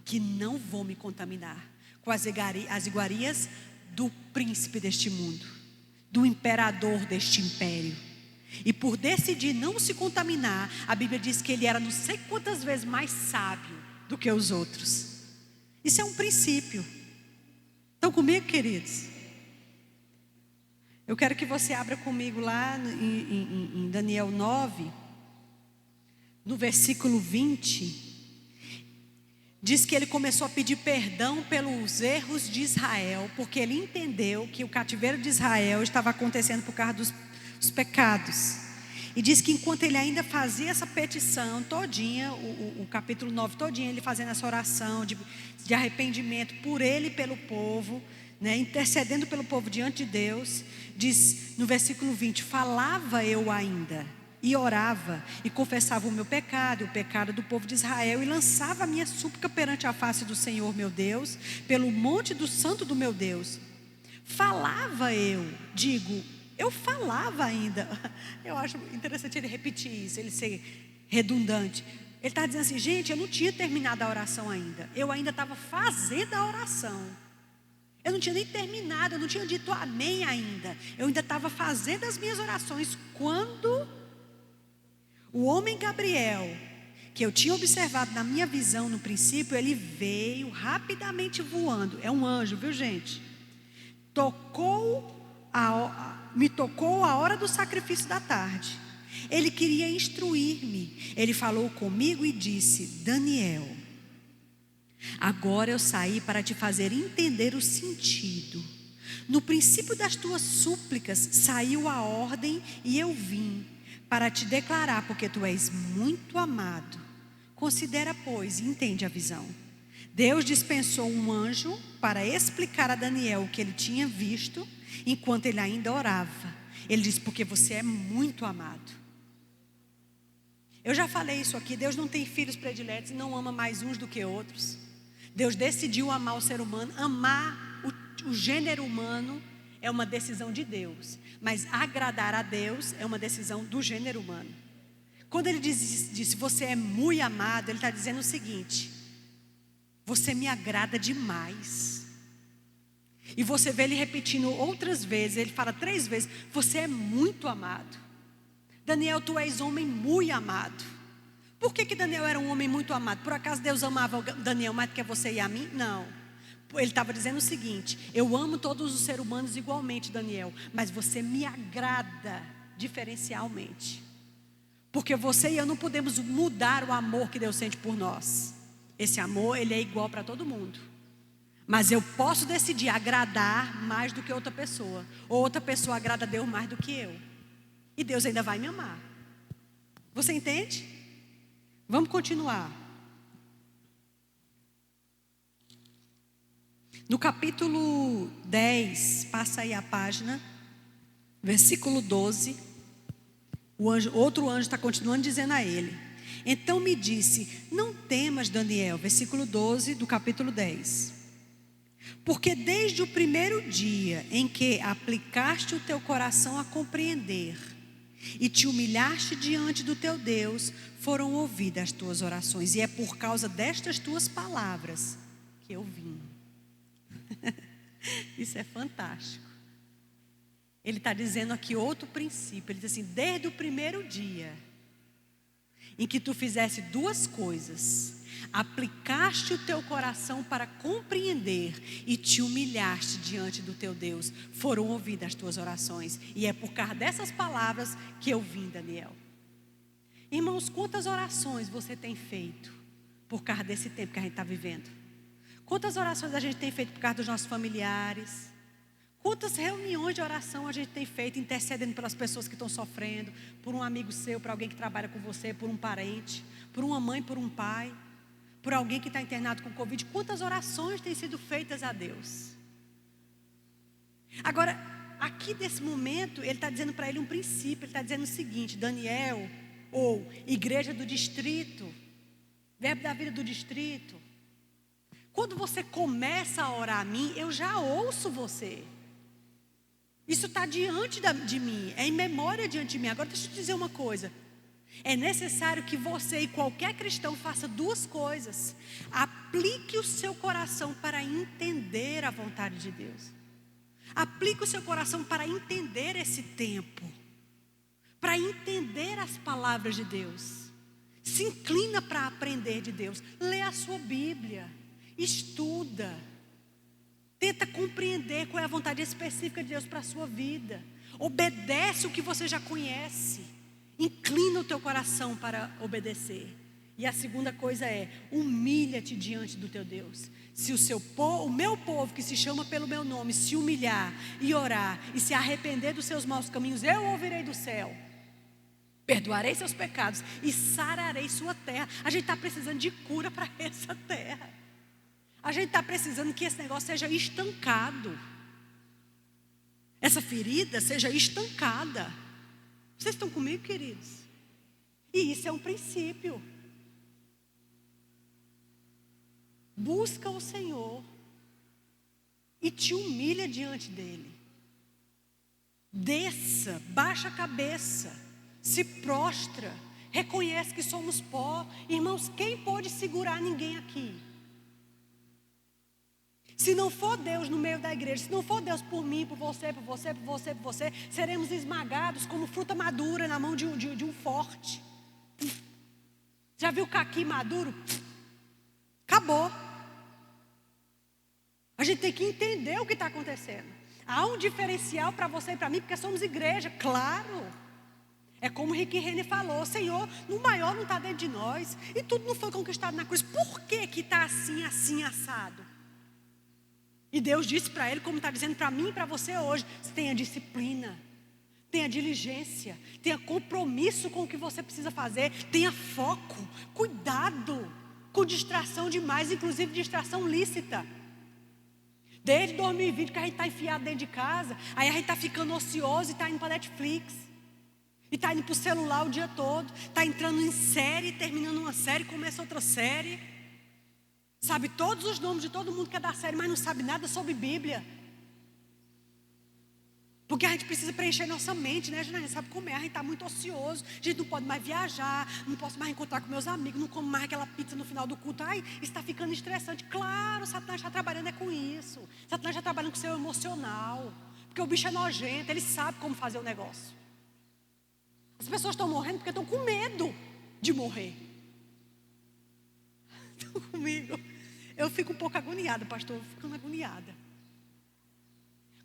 que não vou me contaminar com as iguarias do príncipe deste mundo, do imperador deste império. E por decidir não se contaminar, a Bíblia diz que ele era não sei quantas vezes mais sábio do que os outros. Isso é um princípio. Estão comigo, queridos? Eu quero que você abra comigo lá em Daniel 9, no versículo 20. Diz que ele começou a pedir perdão pelos erros de Israel, porque ele entendeu que o cativeiro de Israel estava acontecendo por causa dos pecados. E diz que enquanto ele ainda fazia essa petição todinha, o capítulo 9 todinha, ele fazendo essa oração de arrependimento por ele e pelo povo, né, intercedendo pelo povo diante de Deus, diz no versículo 20: falava eu ainda e orava e confessava o meu pecado e o pecado do povo de Israel, e lançava a minha súplica perante a face do Senhor meu Deus, pelo monte do santo do meu Deus. Falava eu falava ainda. Eu acho interessante ele repetir isso, ele ser redundante. Ele está dizendo assim: gente, eu não tinha terminado a oração ainda, eu ainda estava fazendo a oração. Eu não tinha nem terminado, eu não tinha dito amém ainda. Eu ainda estava fazendo as minhas orações quando o homem Gabriel, que eu tinha observado na minha visão no princípio, ele veio rapidamente voando. É um anjo, viu, gente? Me tocou a hora do sacrifício da tarde. Ele queria instruir-me. Ele falou comigo e disse: Daniel, agora eu saí para te fazer entender o sentido. No princípio das tuas súplicas saiu a ordem e eu vim para te declarar, porque tu és muito amado. Considera, pois, e entende a visão. Deus dispensou um anjo para explicar a Daniel o que ele tinha visto, enquanto ele ainda orava. Ele disse: porque você é muito amado. Eu já falei isso aqui, Deus não tem filhos prediletos e não ama mais uns do que outros. Deus decidiu amar o ser humano. Amar o gênero humano é uma decisão de Deus, mas agradar a Deus é uma decisão do gênero humano. Quando ele disse você é muito amado, ele está dizendo o seguinte: você me agrada demais. E você vê ele repetindo outras vezes, ele fala 3 vezes: você é muito amado. Daniel, tu és homem muito amado. Por que Daniel era um homem muito amado? Por acaso Deus amava Daniel mais do que você e a mim? Não. Ele estava dizendo o seguinte: eu amo todos os seres humanos igualmente, Daniel, mas você me agrada diferencialmente. Porque você e eu não podemos mudar o amor que Deus sente por nós. Esse amor, ele é igual para todo mundo. Mas eu posso decidir agradar mais do que outra pessoa. Ou outra pessoa agrada a Deus mais do que eu. E Deus ainda vai me amar. Você entende? Vamos continuar. No capítulo 10, passa aí a página, versículo 12. Outro anjo está continuando dizendo a ele: então me disse, não temas, Daniel, versículo 12 do capítulo 10. Porque desde o primeiro dia em que aplicaste o teu coração a compreender e te humilhaste diante do teu Deus, foram ouvidas as tuas orações. E é por causa destas tuas palavras que eu vim. Isso é fantástico. Ele está dizendo aqui outro princípio. Ele diz assim: desde o primeiro dia em que tu fizeste 2 coisas, aplicaste o teu coração para compreender e te humilhaste diante do teu Deus, foram ouvidas as tuas orações. E é por causa dessas palavras que eu vim, Daniel. Irmãos, quantas orações você tem feito por causa desse tempo que a gente está vivendo? Quantas orações a gente tem feito por causa dos nossos familiares? Quantas reuniões de oração a gente tem feito intercedendo pelas pessoas que estão sofrendo, por um amigo seu, por alguém que trabalha com você, por um parente, por uma mãe, por um pai, por alguém que está internado com Covid? Quantas orações têm sido feitas a Deus? Agora, aqui nesse momento, ele está dizendo para ele um princípio. Ele está dizendo o seguinte: Daniel, ou igreja do distrito, verbo da vida do distrito, quando você começa a orar a mim, eu já ouço você. Isso está diante de mim, é em memória diante de mim. Agora deixa eu te dizer uma coisa. É necessário que você e qualquer cristão faça duas coisas. Aplique o seu coração para entender a vontade de Deus. Aplique o seu coração para entender esse tempo, para entender as palavras de Deus. Se inclina para aprender de Deus. Lê a sua Bíblia, estuda, tenta compreender qual é a vontade específica de Deus para a sua vida. Obedece o que você já conhece. Inclina o teu coração para obedecer. E a segunda coisa é: humilha-te diante do teu Deus. Se o meu povo, que se chama pelo meu nome, se humilhar e orar e se arrepender dos seus maus caminhos, eu ouvirei do céu, perdoarei seus pecados e sararei sua terra. A gente está precisando de cura para essa terra. A gente está precisando que esse negócio seja estancado. Essa ferida seja estancada. Vocês estão comigo, queridos? E isso é um princípio. Busca o Senhor e te humilha diante dEle. Desça, baixa a cabeça, se prostra, reconhece que somos pó. Irmãos, quem pode segurar ninguém aqui? Se não for Deus no meio da igreja, se não for Deus por mim, por você, por você, por você, por você, seremos esmagados como fruta madura na mão de um forte. Já viu caqui maduro? Acabou. A gente tem que entender o que está acontecendo. Há um diferencial para você e para mim, porque somos igreja, claro. É como o Rick Renner falou: Senhor, no maior não está dentro de nós, e tudo não foi conquistado na cruz. Por que está assim, assim, assado? E Deus disse para ele, como está dizendo para mim e para você hoje: tenha disciplina, tenha diligência, tenha compromisso com o que você precisa fazer, tenha foco, cuidado com distração demais, inclusive distração lícita. Desde 2020 que a gente está enfiado dentro de casa, aí a gente está ficando ocioso e está indo para Netflix, e está indo para o celular o dia todo, está entrando em série, terminando uma série, começa outra série. Sabe todos os nomes de todo mundo que é da série, mas não sabe nada sobre Bíblia. Porque a gente precisa preencher nossa mente, né? A gente sabe como é, a gente está muito ocioso. A gente não pode mais viajar, não posso mais encontrar com meus amigos, não como mais aquela pizza no final do culto. Ai, isso está ficando estressante. Claro, Satanás está trabalhando com isso. Satanás está trabalhando com o seu emocional. Porque o bicho é nojento, ele sabe como fazer o negócio. As pessoas estão morrendo porque estão com medo de morrer. Estão comigo? Eu fico um pouco agoniada, pastor, eu fico ficando agoniada.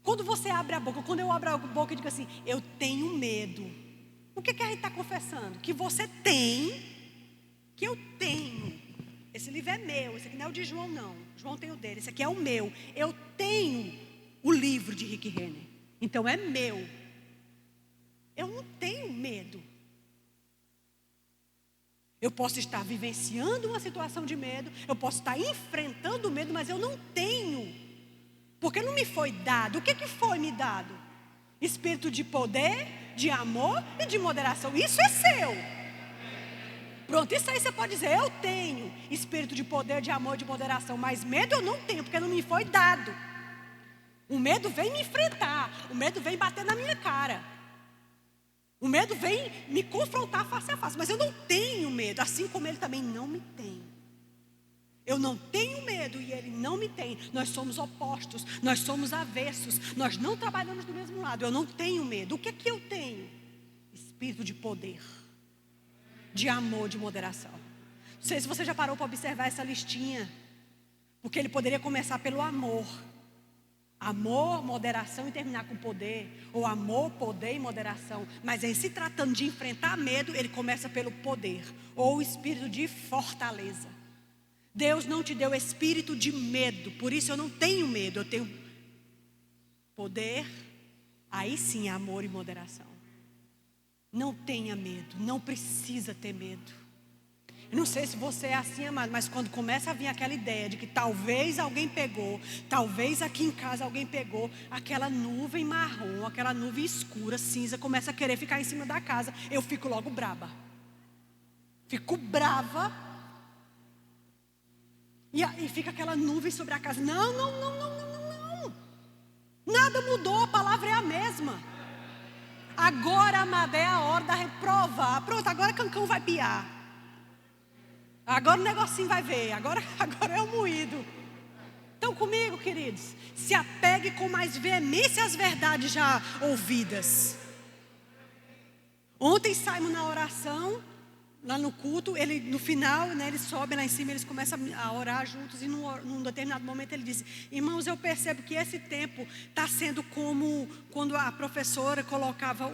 Quando você abre a boca, quando eu abro a boca e digo assim: eu tenho medo. O que a gente está confessando? Que você tem, que eu tenho. Esse livro é meu, esse aqui não é o de João não. João tem o dele, esse aqui é o meu. Eu tenho o livro de Rick Renner, então é meu. Eu não tenho medo. Eu posso estar vivenciando uma situação de medo, eu posso estar enfrentando o medo, mas eu não tenho, porque não me foi dado. O que foi me dado? Espírito de poder, de amor e de moderação. Isso é seu. Pronto, isso aí você pode dizer: eu tenho espírito de poder, de amor e de moderação, mas medo eu não tenho, porque não me foi dado. O medo vem me enfrentar, o medo vem bater na minha cara. O medo vem me confrontar face a face, mas eu não tenho medo, assim como ele também não me tem. Eu não tenho medo e ele não me tem. Nós somos opostos, nós somos avessos, nós não trabalhamos do mesmo lado. Eu não tenho medo. O que é que eu tenho? Espírito de poder, de amor, de moderação. Não sei se você já parou para observar essa listinha, porque ele poderia começar pelo amor. Amor, moderação e terminar com poder. Ou amor, poder e moderação. Mas em se tratando de enfrentar medo, ele começa pelo poder, ou o espírito de fortaleza. Deus não te deu espírito de medo, por isso eu não tenho medo, eu tenho poder, aí sim amor e moderação. Não tenha medo, não precisa ter medo. Eu não sei se você é assim, amado, mas quando começa a vir aquela ideia de que talvez alguém pegou, talvez aqui em casa alguém pegou, aquela nuvem marrom, aquela nuvem escura, cinza, começa a querer ficar em cima da casa, eu fico logo braba. Fico brava. E fica aquela nuvem sobre a casa. Não. Nada mudou, a palavra é a mesma. Agora, amada, é a hora da reprovar. Pronto, agora Cancão vai piar. Agora o negocinho vai ver. Agora é o moído. Estão comigo, queridos? Se apegue com mais veemência às verdades já ouvidas. Ontem saímos na oração, lá no culto, ele no final, né, eles sobem lá em cima, eles começam a orar juntos. E num determinado momento ele disse: irmãos, eu percebo que esse tempo está sendo como quando a professora colocava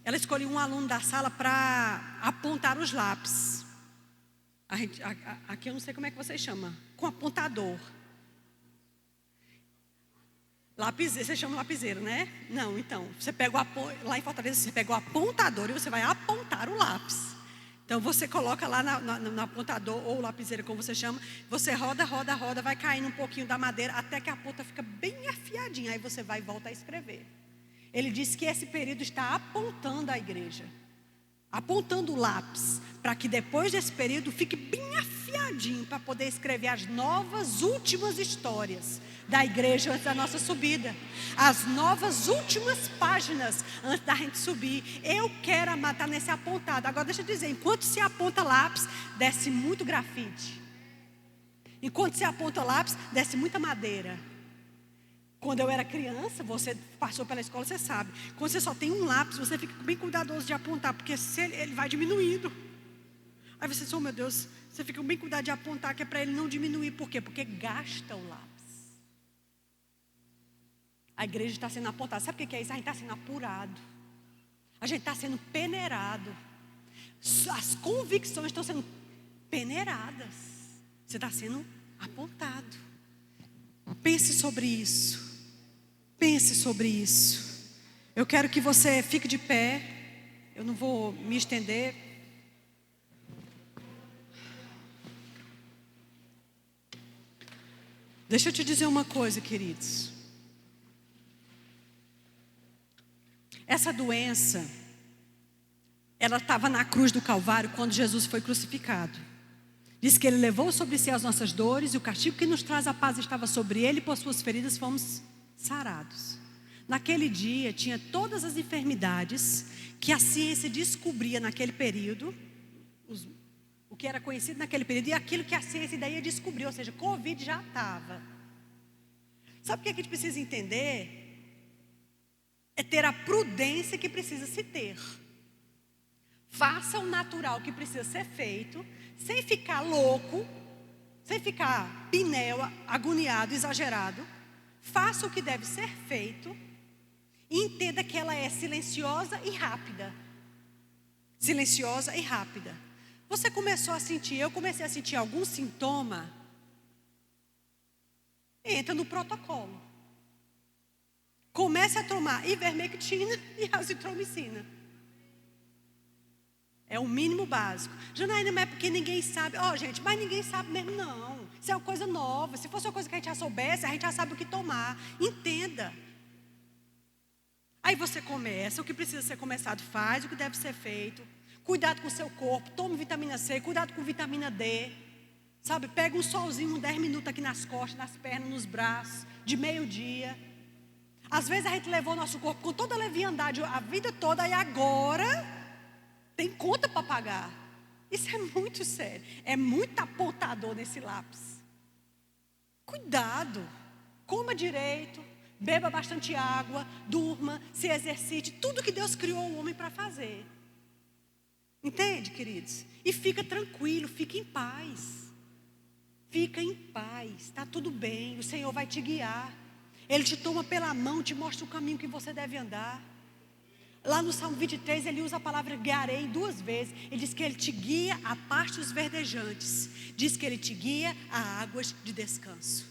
ela escolhia um aluno da sala para apontar os lápis. Aqui eu não sei como é que vocês chamam, com apontador. Lapiseiro, você chama lapiseiro, né? Não, então, você pega lá em Fortaleza, você pega o apontador e você vai apontar o lápis. Então você coloca lá no apontador ou lapiseiro, como você chama, você roda, vai caindo um pouquinho da madeira até que a ponta fica bem afiadinha, aí você vai e volta a escrever. Ele disse que esse período está apontando a igreja, apontando o lápis, para que depois desse período fique bem afiadinho, para poder escrever as novas últimas histórias da igreja antes da nossa subida. As novas últimas páginas antes da gente subir. Eu quero matar nesse apontado. Agora deixa eu dizer, enquanto se aponta lápis, desce muito grafite. Enquanto se aponta lápis, desce muita madeira. Quando eu era criança, você passou pela escola, você sabe. Quando você só tem um lápis, você fica bem cuidadoso de apontar, porque ele vai diminuindo. Aí você diz: oh meu Deus, você fica bem cuidado de apontar, que é para ele não diminuir. Por quê? Porque gasta o lápis. A igreja está sendo apontada. Sabe o que é isso? A gente está sendo apurado. A gente está sendo peneirado. As convicções estão sendo peneiradas. Você está sendo apontado. Pense sobre isso. Pense sobre isso. Eu quero que você fique de pé. Eu não vou me estender. Deixa eu te dizer uma coisa, queridos. Essa doença, ela estava na cruz do Calvário quando Jesus foi crucificado. Diz que ele levou sobre si as nossas dores e o castigo que nos traz a paz estava sobre ele, e por suas feridas fomos sarados. Naquele dia tinha todas as enfermidades que a ciência descobria naquele período, o que era conhecido naquele período, e aquilo que a ciência daí ia descobrir, ou seja, Covid já estava. Sabe o que a gente precisa entender? É ter a prudência que precisa se ter. Faça o natural que precisa ser feito, sem ficar louco, sem ficar pinéu, agoniado, exagerado. Faça o que deve ser feito e entenda que ela é silenciosa e rápida. Silenciosa e rápida. Você começou a sentir, eu comecei a sentir algum sintoma, entra no protocolo. Comece a tomar ivermectina e azitromicina. É o mínimo básico. Janaína, mas é porque ninguém sabe. Gente, mas ninguém sabe mesmo não. Isso é uma coisa nova. Se fosse uma coisa que a gente já soubesse, a gente já sabe o que tomar. Entenda. Aí você começa, o que precisa ser começado, faz o que deve ser feito. Cuidado com o seu corpo, tome vitamina C, cuidado com vitamina D. Sabe, pega um solzinho, 10 minutos aqui nas costas, nas pernas, nos braços, de meio-dia. Às vezes a gente levou o nosso corpo com toda a leviandade a vida toda, e agora tem conta para pagar. Isso é muito sério. É muito apontador nesse lápis. Cuidado. Coma direito. Beba bastante água. Durma. Se exercite. Tudo que Deus criou o homem para fazer. Entende, queridos? E fica tranquilo. Fica em paz. Fica em paz. Está tudo bem. O Senhor vai te guiar. Ele te toma pela mão. Te mostra o caminho que você deve andar. Lá no Salmo 23, ele usa a palavra guiarei 2 vezes. Ele diz que ele te guia a pastos verdejantes. Diz que ele te guia a águas de descanso.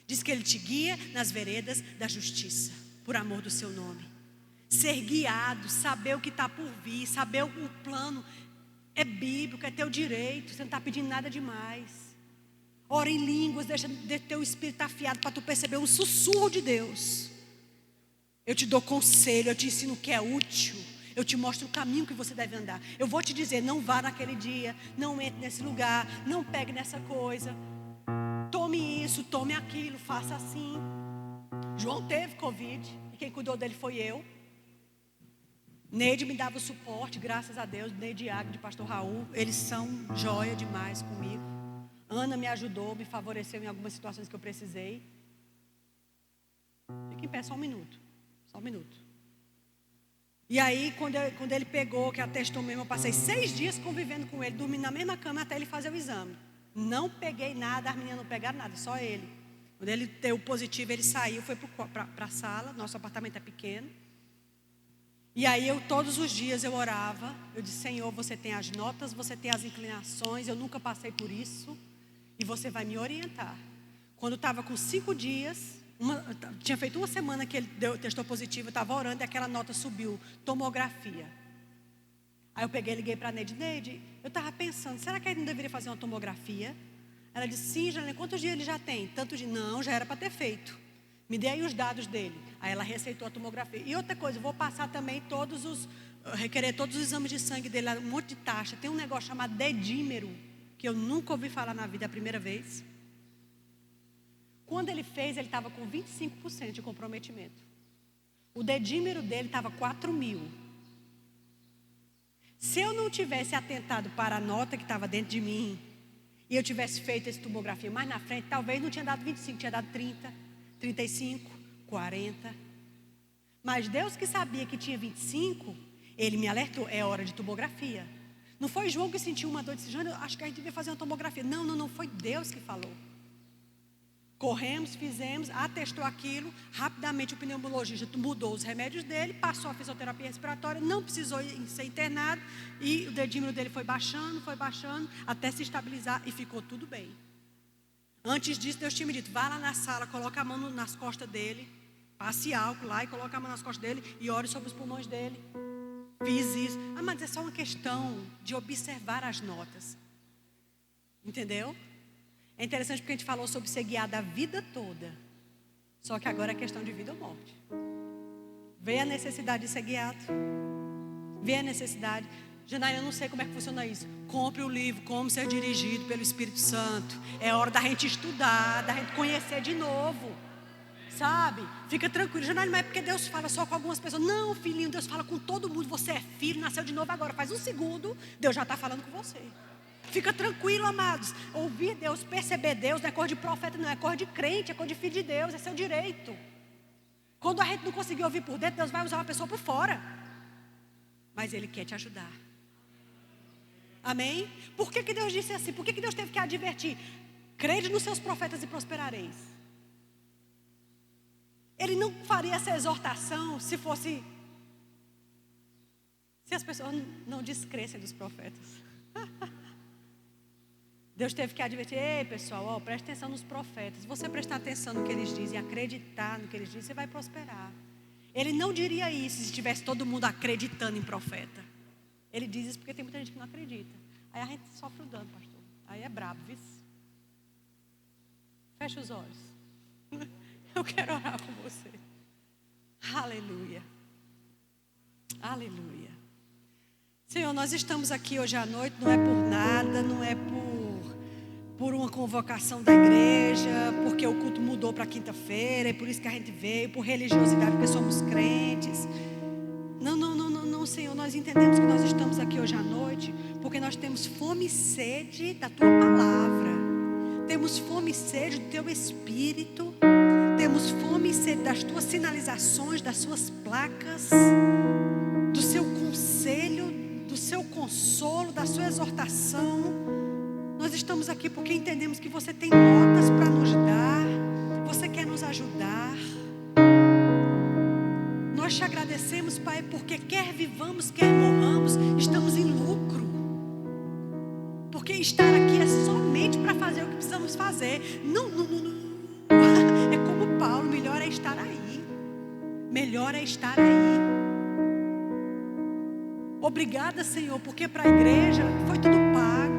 Diz que ele te guia nas veredas da justiça, por amor do seu nome. Ser guiado, saber o que está por vir, saber o plano, é bíblico, é teu direito. Você não está pedindo nada demais. Ora em línguas, deixa teu espírito afiado para tu perceber um sussurro de Deus. Eu te dou conselho, eu te ensino o que é útil. Eu te mostro o caminho que você deve andar. Eu vou te dizer, não vá naquele dia, não entre nesse lugar, não pegue nessa coisa. Tome isso, tome aquilo, faça assim. João teve Covid e quem cuidou dele foi eu. Neide me dava o suporte, graças a Deus. Neide e Águia, de pastor Raul, eles são joia demais comigo. Ana me ajudou, me favoreceu em algumas situações que eu precisei. Fique em pé só um minuto. Só um minuto. E aí, quando ele pegou, que atestou mesmo, eu passei 6 dias convivendo com ele, dormindo na mesma cama até ele fazer o exame. Não peguei nada, as meninas não pegaram nada, só ele. Quando ele deu positivo, ele saiu, foi para a sala, nosso apartamento é pequeno. E aí, todos os dias eu orava, eu disse, Senhor, você tem as notas, você tem as inclinações, eu nunca passei por isso, e você vai me orientar. Quando estava com 5 dias... tinha feito 1 semana que ele testou positivo, eu estava orando e aquela nota subiu, tomografia. Aí eu peguei e liguei para a Neide, eu estava pensando, será que ele não deveria fazer uma tomografia? Ela disse, sim, Janine, quantos dias ele já tem? Tanto de não, já era para ter feito. Me dê aí os dados dele. Aí ela receitou a tomografia. E outra coisa, eu vou passar também requerer todos os exames de sangue dele, um monte de taxa. Tem um negócio chamado dedímero, que eu nunca ouvi falar na vida, é a primeira vez. Quando ele fez, ele estava com 25% de comprometimento. O dedímero dele estava 4.000. Se eu não tivesse atentado para a nota que estava dentro de mim, e eu tivesse feito essa tomografia mais na frente, talvez não tinha dado 25, tinha dado 30, 35, 40. Mas Deus que sabia que tinha 25, Ele me alertou, é hora de tomografia. Não foi João que sentiu uma dor e disse, João, eu acho que a gente devia fazer uma tomografia. Não, foi Deus que falou. Corremos, fizemos, atestou aquilo. Rapidamente o pneumologista mudou os remédios dele, passou a fisioterapia respiratória, não precisou ser internado. E o dedímero dele foi baixando, até se estabilizar e ficou tudo bem. Antes disso, Deus tinha me dito, vá lá na sala, coloca a mão nas costas dele, passe álcool lá e coloca a mão nas costas dele e ore sobre os pulmões dele. Fiz isso. Mas é só uma questão de observar as notas. Entendeu? É interessante porque a gente falou sobre ser guiado a vida toda. Só que agora é questão de vida ou morte. Vê a necessidade de ser guiado. Vê a necessidade. Janaína, eu não sei como é que funciona isso. Compre o livro, Como Ser Dirigido pelo Espírito Santo. É hora da gente estudar, da gente conhecer de novo. Sabe? Fica tranquilo. Janaína, mas é porque Deus fala só com algumas pessoas. Não, filhinho, Deus fala com todo mundo. Você é filho, nasceu de novo agora. Faz 1 segundo, Deus já está falando com você. Fica tranquilo, amados. Ouvir Deus, perceber Deus não é cor de profeta, não é cor de crente, é cor de filho de Deus, é seu direito. Quando a gente não conseguir ouvir por dentro, Deus vai usar uma pessoa por fora. Mas Ele quer te ajudar. Amém? Por que Deus disse assim? Por que Deus teve que advertir? Crede nos seus profetas e prosperareis. Ele não faria essa exortação se as pessoas não descressem dos profetas. Deus teve que advertir, ei pessoal, preste atenção nos profetas. Se você prestar atenção no que eles dizem, acreditar no que eles dizem, você vai prosperar. Ele não diria isso se tivesse todo mundo acreditando em profeta. Ele diz isso porque tem muita gente que não acredita. Aí a gente sofre o dano, pastor. Aí é brabo, viu? Fecha os olhos. Eu quero orar por você. Aleluia. Aleluia. Senhor, nós estamos aqui hoje à noite, não é por nada, não é por uma convocação da igreja, porque o culto mudou para quinta-feira, é por isso que a gente veio, por religiosidade, porque somos crentes. Não, Senhor, nós entendemos que nós estamos aqui hoje à noite, porque nós temos fome e sede da Tua palavra, temos fome e sede do Teu Espírito, temos fome e sede das Tuas sinalizações, das Suas placas, do Seu conselho, do Seu consolo, da Sua exortação. Nós estamos aqui porque entendemos que você tem notas para nos dar, você quer nos ajudar. Nós te agradecemos agradecemos, Pai, porque quer vivamos, quer morramos, estamos em lucro. Porque estar aqui é somente para fazer o que precisamos fazer. Não. É como Paulo, melhor é estar aí. Melhor é estar aí. Obrigada, Senhor, porque para a igreja foi tudo pago.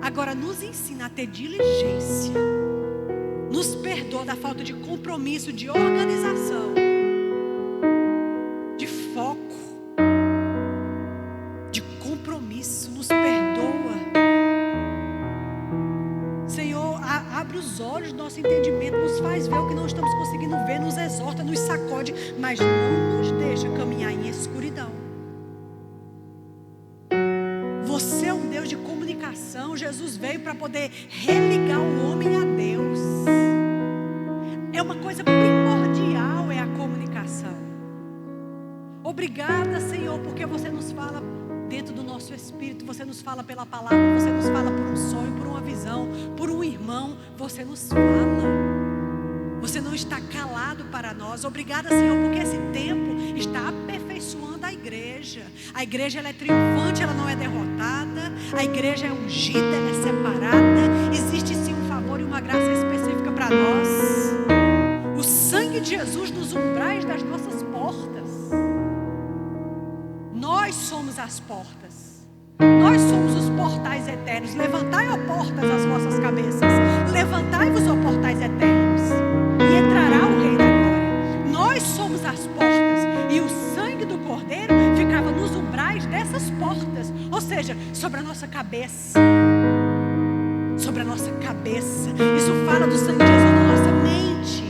Agora nos ensina a ter diligência. Nos perdoa da falta de compromisso, de organização, de foco, de compromisso. Nos perdoa. Senhor, abre os olhos do nosso entendimento, nos faz ver o que não estamos conseguindo ver, nos exorta, nos sacode, mas não nos deixa caminhar em escuridão. Você é um Deus de comunicação. Jesus veio para poder religar o homem a Deus. É uma coisa primordial, é a comunicação. Obrigada, Senhor, porque você nos fala dentro do nosso espírito, você nos fala pela palavra, você nos fala por um sonho, por uma visão, por um irmão, você nos fala. Você não está calado para nós. Obrigada, Senhor, porque esse tempo está aperfeiçoando a igreja. A igreja, ela é triunfante, ela não é derrotada. A igreja é ungida, ela é separada. Existe sim um favor e uma graça específica para nós. O sangue de Jesus nos umbrais das nossas portas. Nós somos as portas. Nós somos os portais eternos. Levantai, ó portas, as vossas cabeças. Levantai-vos, ó portais eternos, e entrará o Rei da Glória. Nós somos as portas. E o sangue do Cordeiro ficava nos umbrais dessas portas. Ou seja, sobre a nossa cabeça. Sobre a nossa cabeça. Isso fala do sangue de Jesus na nossa mente,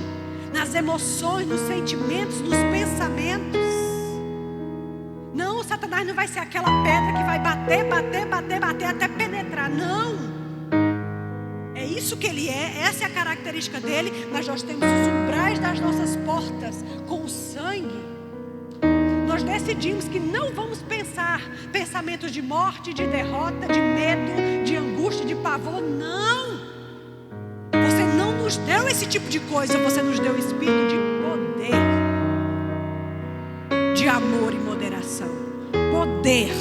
nas emoções, nos sentimentos, nos pensamentos. Não, Satanás não vai ser aquela pedra que vai bater até penetrar. Não. É isso que ele é, essa é a característica dele. Mas nós temos os umbrais das nossas portas com o sangue. Nós decidimos que não vamos pensar pensamentos de morte, de derrota, de medo, de angústia, de pavor. Não. Você não nos deu esse tipo de coisa. Você nos deu o espírito de poder, de amor e moderação. Poder,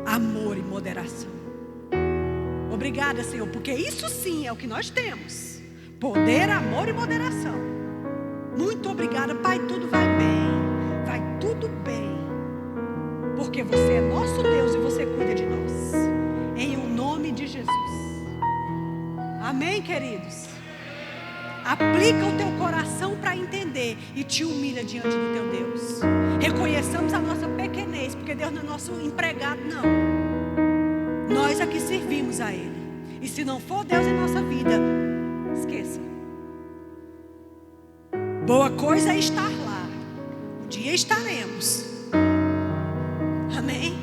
amor e moderação. Obrigada, Senhor, porque isso sim é o que nós temos. Poder, amor e moderação. Muito obrigada, Pai, tudo vai bem. Vai tudo bem. Porque você é nosso Deus e você cuida de nós. Em o nome de Jesus. Amém, queridos? Aplica o teu coração para entender e te humilha diante do teu Deus. Reconheçamos a nossa pequenez, porque Deus não é nosso empregado, não. Nós aqui servimos a Ele. E se não for Deus em nossa vida, esqueça. Boa coisa é estar lá. Um dia estaremos. Amém?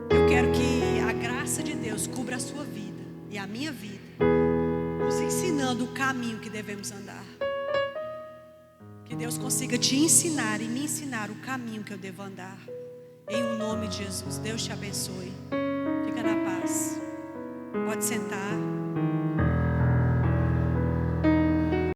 Eu quero que a graça de Deus cubra a sua vida e a minha vida, nos ensinando o caminho que devemos andar. Que Deus consiga te ensinar e me ensinar o caminho que eu devo andar. Em o nome de Jesus. Deus te abençoe. Fica na paz. Pode sentar.